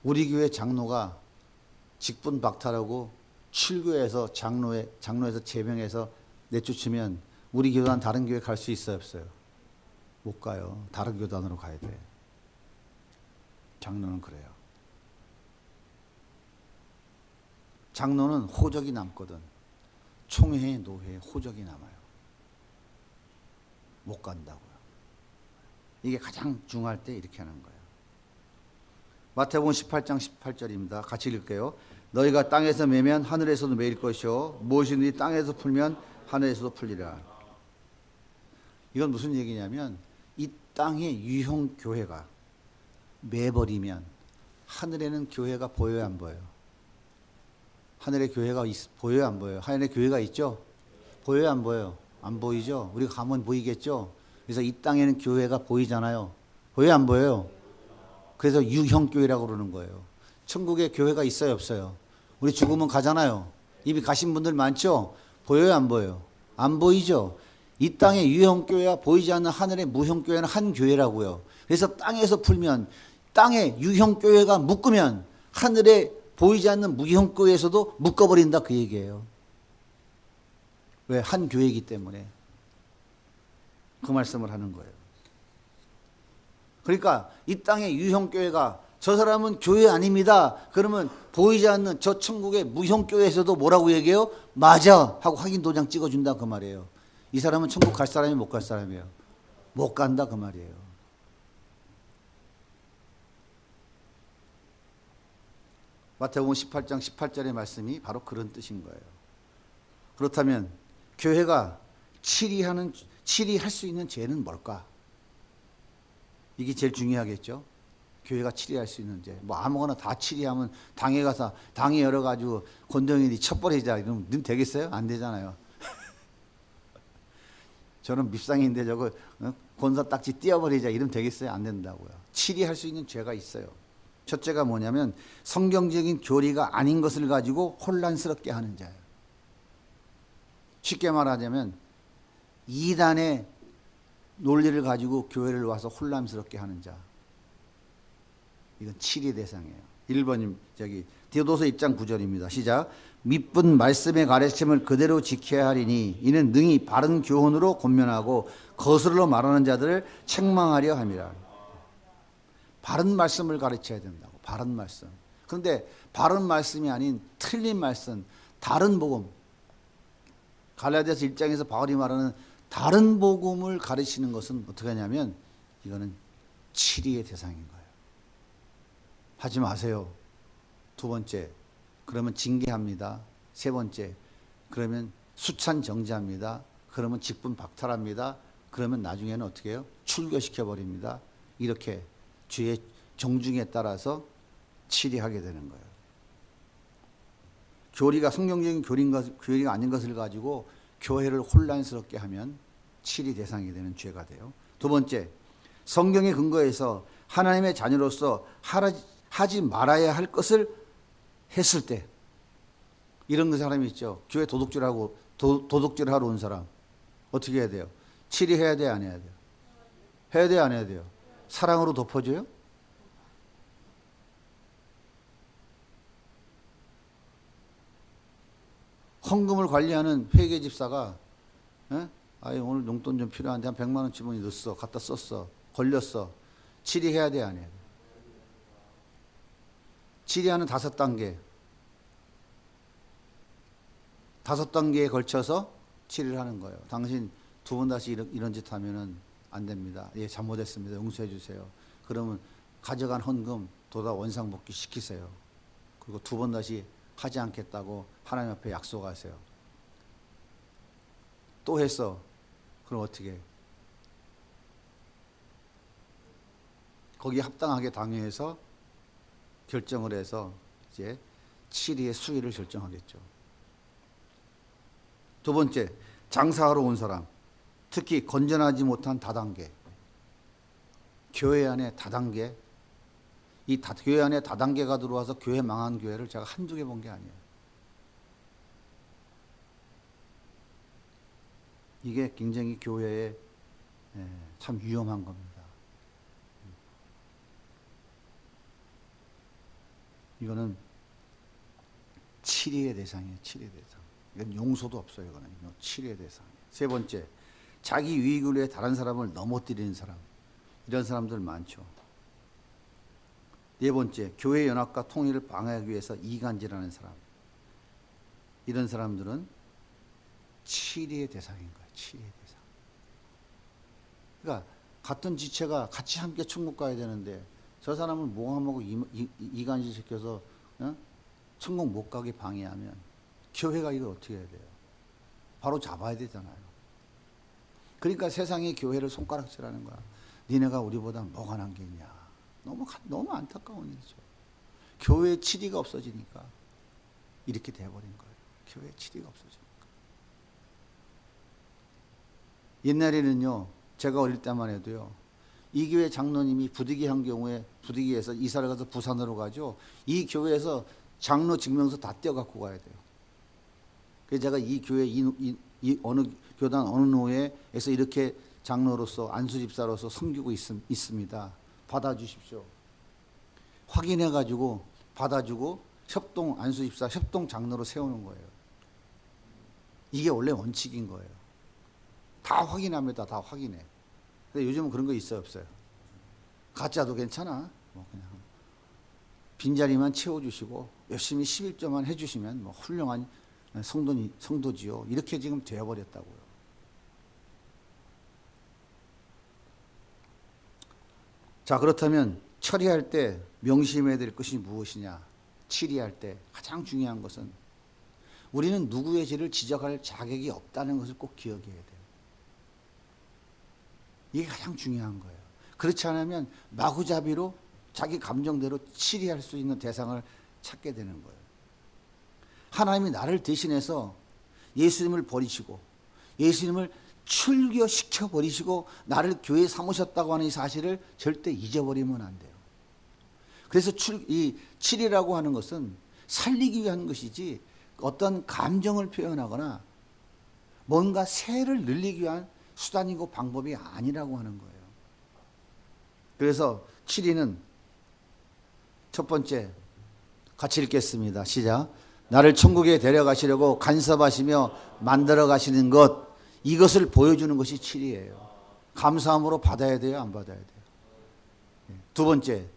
A: 우리 교회 장로가 직분 박탈하고 출교해서 장로에서 제명해서 내쫓으면 우리 교단 다른 교회 갈 수 있어요, 없어요? 못 가요. 다른 교단으로 가야 돼. 장로는 그래요. 장로는 호적이 남거든. 총회, 노회, 호적이 남아요. 못 간다고요. 이게 가장 중요할 때 이렇게 하는 거예요. 마태복음 18장 18절입니다. 같이 읽을게요. 너희가 땅에서 매면 하늘에서도 매일 것이요 무엇이든지 땅에서 풀면 하늘에서도 풀리라. 이건 무슨 얘기냐면 이 땅의 유형 교회가 매버리면 하늘에는 교회가 보여요, 안 보여요? 하늘에 교회가 보여요, 안 보여요? 하늘에 교회가 있죠? 보여요, 안 보여요? 안 보이죠? 우리가 가면 보이겠죠? 그래서 이 땅에는 교회가 보이잖아요. 보여요, 안 보여요? 그래서 유형교회라고 그러는 거예요. 천국에 교회가 있어요, 없어요? 우리 죽으면 가잖아요. 이미 가신 분들 많죠? 보여요, 안 보여요? 안 보이죠? 이 땅의 유형교회와 보이지 않는 하늘의 무형교회는 한 교회라고요. 그래서 땅에서 풀면, 땅에 유형교회가 묶으면 하늘에 보이지 않는 무형교회에서도 묶어버린다, 그 얘기예요. 왜? 한 교회이기 때문에. 그 말씀을 하는 거예요. 그러니까 이 땅의 유형교회가 저 사람은 교회 아닙니다. 그러면 보이지 않는 저 천국의 무형교회에서도 뭐라고 얘기해요? 맞아! 하고 확인 도장 찍어준다, 그 말이에요. 이 사람은 천국 갈 사람이 못 갈 사람이에요. 못 간다, 그 말이에요. 마태복음 18장 18절의 말씀이 바로 그런 뜻인 거예요. 그렇다면 교회가 치리할 수 있는 죄는 뭘까? 이게 제일 중요하겠죠. 교회가 치리할 수 있는 죄. 뭐 아무거나 다 치리하면 당에 가서 당에 열어가지고 권동일이 쳐버리자 이러면 되겠어요? 안 되잖아요. 저는 밉상인데 저거 권사 딱지 띄어버리자 이러면 되겠어요? 안 된다고요. 치리할 수 있는 죄가 있어요. 첫째가 뭐냐면 성경적인 교리가 아닌 것을 가지고 혼란스럽게 하는 자예요. 쉽게 말하자면 이단의 논리를 가지고 교회를 와서 혼란스럽게 하는 자. 이건 치리 대상이에요. 1번님 디도서 1장 9절입니다. 시작. 믿은 말씀의 가르침을 그대로 지켜야 하리니 이는 능히 바른 교훈으로 권면하고 거슬러 말하는 자들을 책망하려 함이라. 바른 말씀을 가르쳐야 된다고. 바른 말씀. 그런데 바른 말씀이 아닌 틀린 말씀, 다른 복음. 갈라디아서 1장에서 바울이 말하는 다른 복음을 가르치는 것은 어떻게 하냐면 이거는 치리의 대상인 거예요. 하지 마세요. 두 번째, 그러면 징계합니다. 세 번째, 그러면 수찬 정지합니다. 그러면 직분 박탈합니다. 그러면 나중에는 어떻게 해요? 출교시켜버립니다. 이렇게 주의 정중에 따라서 치리하게 되는 거예요. 교리가 성경적인 교리가 아닌 것을 가지고 교회를 혼란스럽게 하면 치리 대상이 되는 죄가 돼요. 두 번째, 성경의 근거에서 하나님의 자녀로서 하지 말아야 할 것을 했을 때 이런 사람이 있죠. 교회 도둑질하러 온 사람 어떻게 해야 돼요? 치리해야 돼요, 안 해야 돼요? 해야 돼요, 안 해야 돼요? 사랑으로 덮어줘요? 헌금을 관리하는 회계 집사가 오늘 용돈 좀 필요한데 한 100만 원 주머니 넣었어. 갖다 썼어. 걸렸어. 치리해야 돼, 안 해야 돼? 치리하는 5단계. 5단계에 걸쳐서 치리를 하는 거예요. 당신 2번 다시 이런 짓 하면은 안 됩니다. 예, 잘못했습니다. 용서해 주세요. 그러면 가져간 헌금 도다 원상복귀 시키세요. 그리고 2번 다시 하지 않겠다고 하나님 앞에 약속하세요. 또 했어. 그럼 어떻게 해? 거기에 합당하게 당회에서 결정을 해서 이제 치리의 수위를 결정하겠죠. 두 번째, 장사하러 온 사람. 특히 건전하지 못한 다단계, 교회 안에 다단계, 교회 안에 다단계가 들어와서 교회 망한 교회를 제가 한두 개 본 게 아니에요. 이게 굉장히 교회에 참 위험한 겁니다. 이거는 치리의 대상이에요. 치리의 대상. 이건 용서도 없어요. 이거는 치리의 대상이에요. 세 번째, 자기 유익을 위해 다른 사람을 넘어뜨리는 사람. 이런 사람들 많죠. 네 번째, 교회 연합과 통일을 방해하기 위해서 이간질하는 사람. 이런 사람들은 치리의 대상인 거예요. 치리의 대상. 그러니까 같은 지체가 같이 함께 천국 가야 되는데 저 사람을 모함하고 이간질 시켜서 천국 못 가게 방해하면 교회가 이걸 어떻게 해야 돼요? 바로 잡아야 되잖아요. 그러니까 세상이 교회를 손가락질하는 거야. 니네가 우리보다 뭐가 난 게 있냐. 너무 안타까운 일이죠. 교회의 치리가 없어지니까 이렇게 돼버린 거예요. 교회의 치리가 없어지니까. 옛날에는요, 제가 어릴 때만 해도요, 이 교회 장로님이 부득이 한 경우에 부득이해서 이사를 가서 부산으로 가죠. 이 교회에서 장로 증명서 다 떼어갖고 가야 돼요. 그래서 제가 이 교회 이 어느 교단 어느 노회에서 이렇게 장로로서 안수집사로서 섬기고 있습니다. 받아주십시오. 확인해가지고 받아주고 협동 안수집사, 협동 장로로 세우는 거예요. 이게 원래 원칙인 거예요. 다 확인합니다. 다 확인해. 근데 요즘은 그런 거 있어요, 없어요? 가짜도 괜찮아. 뭐 그냥 빈자리만 채워주시고 열심히 11조만 해주시면 뭐 훌륭한 성도지요. 이렇게 지금 되어버렸다고요. 자, 그렇다면 처리할 때 명심해야 될 것이 무엇이냐? 치리할 때 가장 중요한 것은 우리는 누구의 죄를 지적할 자격이 없다는 것을 꼭 기억해야 돼요. 이게 가장 중요한 거예요. 그렇지 않으면 마구잡이로 자기 감정대로 치리할 수 있는 대상을 찾게 되는 거예요. 하나님이 나를 대신해서 예수님을 버리시고 예수님을 출교시켜 버리시고 나를 교회에 삼으셨다고 하는 이 사실을 절대 잊어버리면 안 돼요. 그래서 이 치리라고 하는 것은 살리기 위한 것이지 어떤 감정을 표현하거나 뭔가 세를 늘리기 위한 수단이고 방법이 아니라고 하는 거예요. 그래서 치리는 첫 번째, 같이 읽겠습니다. 시작. 나를 천국에 데려가시려고 간섭하시며 만들어 가시는 것, 이것을 보여주는 것이 치리예요. 감사함으로 받아야 돼요, 안 받아야 돼요? 두 번째,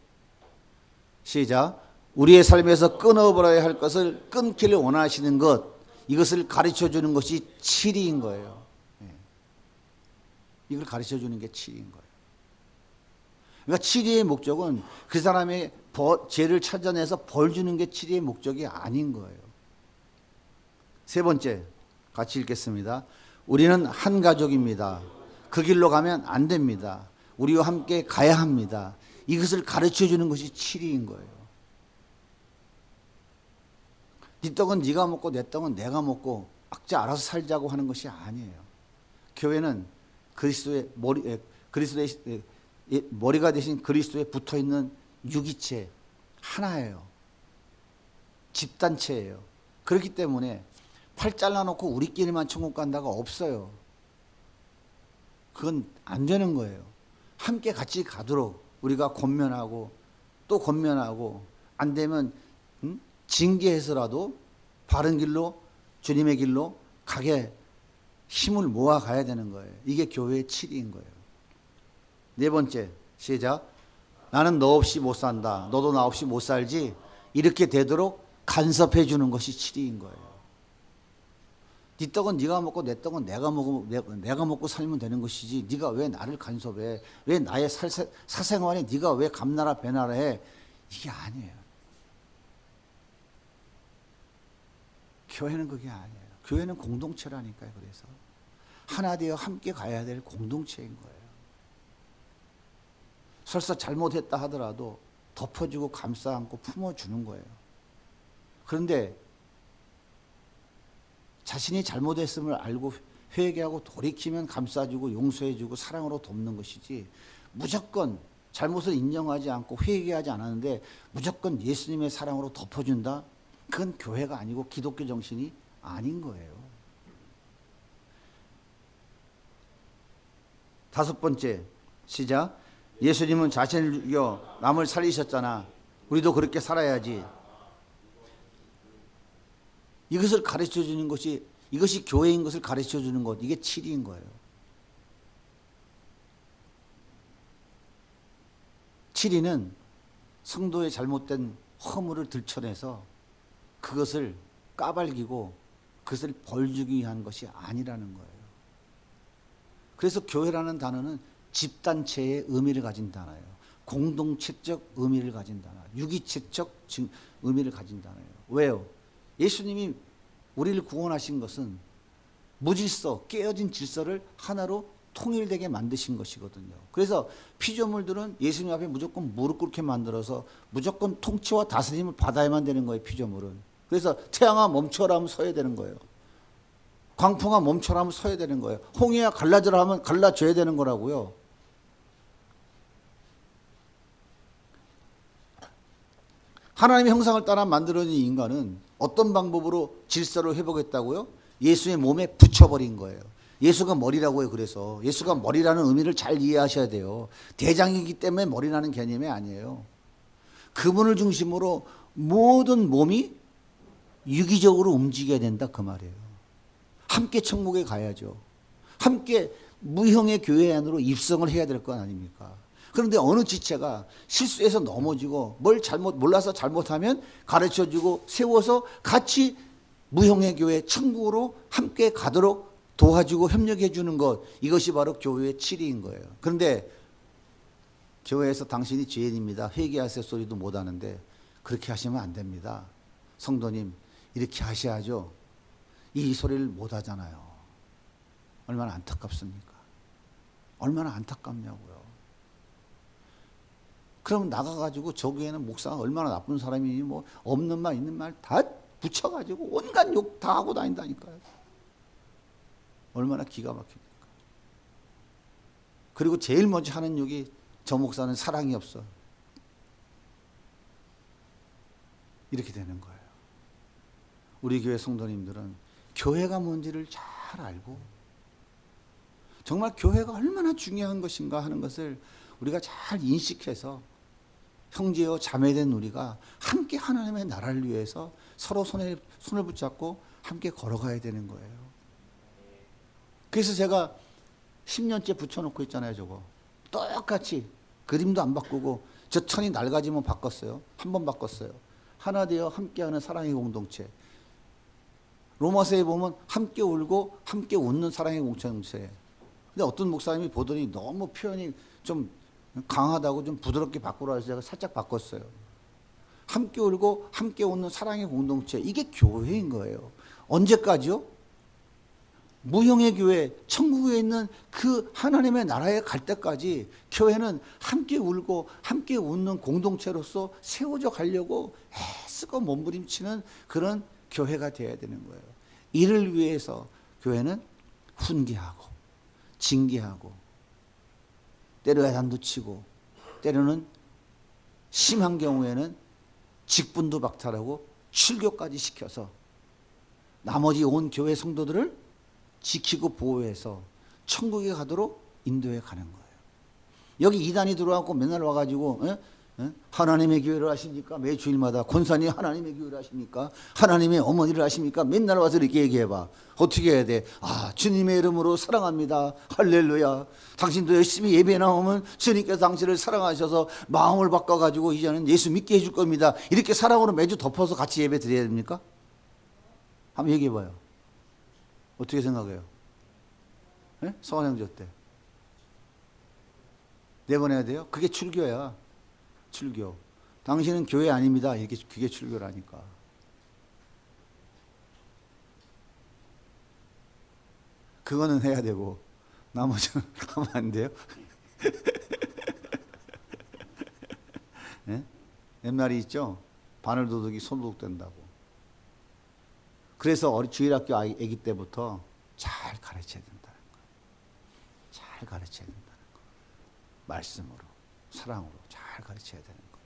A: 시작. 우리의 삶에서 끊어버려야 할 것을 끊기를 원하시는 것, 이것을 가르쳐 주는 것이 치리인 거예요. 이걸 가르쳐 주는 게 치리인 거예요. 그러니까 치리의 목적은 그 사람의 죄를 찾아내서 벌 주는 게 치리의 목적이 아닌 거예요. 세 번째, 같이 읽겠습니다. 우리는 한 가족입니다. 그 길로 가면 안 됩니다. 우리와 함께 가야 합니다. 이것을 가르쳐 주는 것이 치리인 거예요. 네 떡은 네가 먹고 내 떡은 내가 먹고 각자 알아서 살자고 하는 것이 아니에요. 교회는 그리스도의 머리가 되신 그리스도에 붙어있는 유기체 하나예요. 집단체예요. 그렇기 때문에 팔 잘라놓고 우리끼리만 천국 간다가 없어요. 그건 안 되는 거예요. 함께 같이 가도록 우리가 권면하고 또 권면하고 안 되면 징계해서라도 바른 길로 주님의 길로 가게 힘을 모아 가야 되는 거예요. 이게 교회의 치리인 거예요. 네 번째, 시작. 나는 너 없이 못 산다. 너도 나 없이 못 살지. 이렇게 되도록 간섭해 주는 것이 치리인 거예요. 네 떡은 네가 먹고 내 떡은 내가 먹고 살면 되는 것이지 네가 왜 나를 간섭해? 왜 나의 사생활에 네가 왜 감나라 배나라 해? 이게 아니에요. 교회는 그게 아니에요. 교회는 공동체라니까요. 그래서 하나 되어 함께 가야 될 공동체인 거예요. 설사 잘못했다 하더라도 덮어주고 감싸 안고 품어주는 거예요. 그런데 자신이 잘못했음을 알고 회개하고 돌이키면 감싸주고 용서해주고 사랑으로 돕는 것이지, 무조건 잘못을 인정하지 않고 회개하지 않았는데 무조건 예수님의 사랑으로 덮어준다? 그건 교회가 아니고 기독교 정신이 아닌 거예요. 다섯 번째, 시작. 예수님은 자신을 죽여 남을 살리셨잖아. 우리도 그렇게 살아야지. 이것을 가르쳐 주는 것이, 이것이 교회인 것을 가르쳐 주는 것, 이게 치리인 거예요. 치리는 성도의 잘못된 허물을 들춰내서 그것을 까발기고 그것을 벌주기 위한 것이 아니라는 거예요. 그래서 교회라는 단어는 집단체의 의미를 가진 단어예요. 공동체적 의미를 가진 단어, 유기체적 의미를 가진 단어예요. 왜요? 예수님이 우리를 구원하신 것은 무질서, 깨어진 질서를 하나로 통일되게 만드신 것이거든요. 그래서 피조물들은 예수님 앞에 무조건 무릎 꿇게 만들어서 무조건 통치와 다스림을 받아야만 되는 거예요, 피조물은. 그래서 태양아 멈춰라 하면 서야 되는 거예요. 광풍아 멈춰라 하면 서야 되는 거예요. 홍해야 갈라져라 하면 갈라져야 되는 거라고요. 하나님의 형상을 따라 만들어진 인간은 어떤 방법으로 질서를 회복했다고요? 예수의 몸에 붙여버린 거예요. 예수가 머리라고요. 그래서 예수가 머리라는 의미를 잘 이해하셔야 돼요. 대장이기 때문에 머리라는 개념이 아니에요. 그분을 중심으로 모든 몸이 유기적으로 움직여야 된다, 그 말이에요. 함께 천국에 가야죠. 함께 무형의 교회 안으로 입성을 해야 될 건 아닙니까? 그런데 어느 지체가 실수해서 넘어지고 뭘 몰라서 잘못하면 가르쳐주고 세워서 같이 무형의 교회 천국으로 함께 가도록 도와주고 협력해 주는 것, 이것이 바로 교회의 치리인 거예요. 그런데 교회에서 당신이 죄인입니다, 회개하세요 소리도 못 하는데 그렇게 하시면 안 됩니다. 성도님, 이렇게 하셔야죠. 이 소리를 못 하잖아요. 얼마나 안타깝습니까? 얼마나 안타깝냐고요. 그럼 나가가지고 저기에는 목사가 얼마나 나쁜 사람이니 뭐 없는 말 있는 말 다 붙여가지고 온갖 욕 다 하고 다닌다니까요. 얼마나 기가 막힙니까? 그리고 제일 먼저 하는 욕이 저 목사는 사랑이 없어. 이렇게 되는 거예요. 우리 교회 성도님들은 교회가 뭔지를 잘 알고 정말 교회가 얼마나 중요한 것인가 하는 것을 우리가 잘 인식해서 형제요 자매된 우리가 함께 하나님의 나라를 위해서 서로 손을 붙잡고 함께 걸어가야 되는 거예요. 그래서 제가 10년째 붙여놓고 있잖아요. 저거 똑같이 그림도 안 바꾸고 저 천이 낡아지면 바꿨어요. 한 번 바꿨어요. 하나 되어 함께하는 사랑의 공동체. 로마서에 보면 함께 울고 함께 웃는 사랑의 공동체. 근데 어떤 목사님이 보더니 너무 표현이 좀 강하다고 좀 부드럽게 바꾸라 해서 제가 살짝 바꿨어요. 함께 울고 함께 웃는 사랑의 공동체. 이게 교회인 거예요. 언제까지요? 무형의 교회, 천국에 있는 그 하나님의 나라에 갈 때까지 교회는 함께 울고 함께 웃는 공동체로서 세워져 가려고 애쓰고 몸부림치는 그런 교회가 되어야 되는 거예요. 이를 위해서 교회는 훈계하고 징계하고 때로 야단도 치고 때로는 심한 경우에는 직분도 박탈하고 출교까지 시켜서 나머지 온 교회 성도들을 지키고 보호해서 천국에 가도록 인도해 가는 거예요. 여기 이단이 들어와서 맨날 와가지고 하나님의 교회를 하십니까? 매 주일마다 권사님 하나님의 교회를 하십니까? 하나님의 어머니를 하십니까? 맨날 와서 이렇게 얘기해봐. 어떻게 해야 돼? 아, 주님의 이름으로 사랑합니다. 할렐루야. 당신도 열심히 예배 나오면 주님께서 당신을 사랑하셔서 마음을 바꿔가지고 이제는 예수 믿게 해줄 겁니다. 이렇게 사랑으로 매주 덮어서 같이 예배 드려야 됩니까? 한번 얘기해봐요. 어떻게 생각해요? 네? 성환 형제 어때? 내보내야 돼요? 그게 출교야. 출교. 당신은 교회 아닙니다. 이렇게 그게 출교라니까. 그거는 해야 되고 나머지는 하면 안 돼요? 네? 옛말이 있죠? 바늘도둑이 손도둑 된다고. 그래서 주일학교 아기 때부터 잘 가르쳐야 된다는 거. 잘 가르쳐야 된다는 거. 말씀으로, 사랑으로 잘 가르쳐야 되는 거.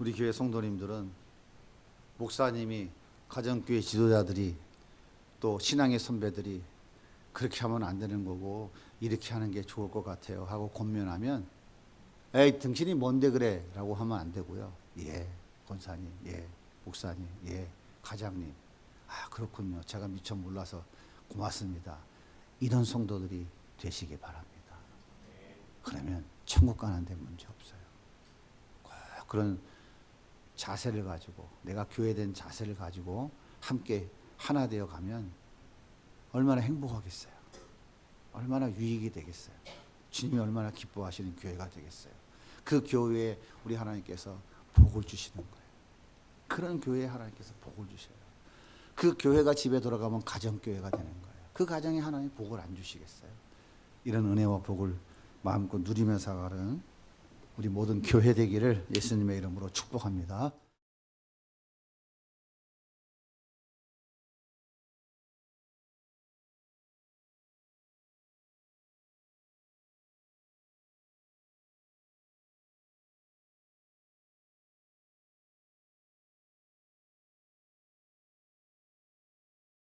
A: 우리 교회 성도님들은 목사님이, 가정교회 지도자들이, 또 신앙의 선배들이 그렇게 하면 안 되는 거고 이렇게 하는 게 좋을 것 같아요 하고 권면하면, 에이 당신이 뭔데 그래 라고 하면 안 되고요. 예 권사님, 예 목사님, 예 가장님, 아 그렇군요, 제가 미처 몰라서 고맙습니다, 이런 성도들이 되시기 바랍니다. 그러면 천국 가는데 문제 없어요. 꼭 그런 자세를 가지고, 내가 교회된 자세를 가지고 함께 하나 되어 가면 얼마나 행복하겠어요. 얼마나 유익이 되겠어요. 주님이 얼마나 기뻐하시는 교회가 되겠어요. 그 교회에 우리 하나님께서 복을 주시는 거예요. 그런 교회에 하나님께서 복을 주셔요. 그 교회가 집에 돌아가면 가정교회가 되는 거예요. 그 가정에 하나님 복을 안 주시겠어요. 이런 은혜와 복을 마음껏 누리면서 가는 우리 모든 교회 되기를 예수님의 이름으로 축복합니다.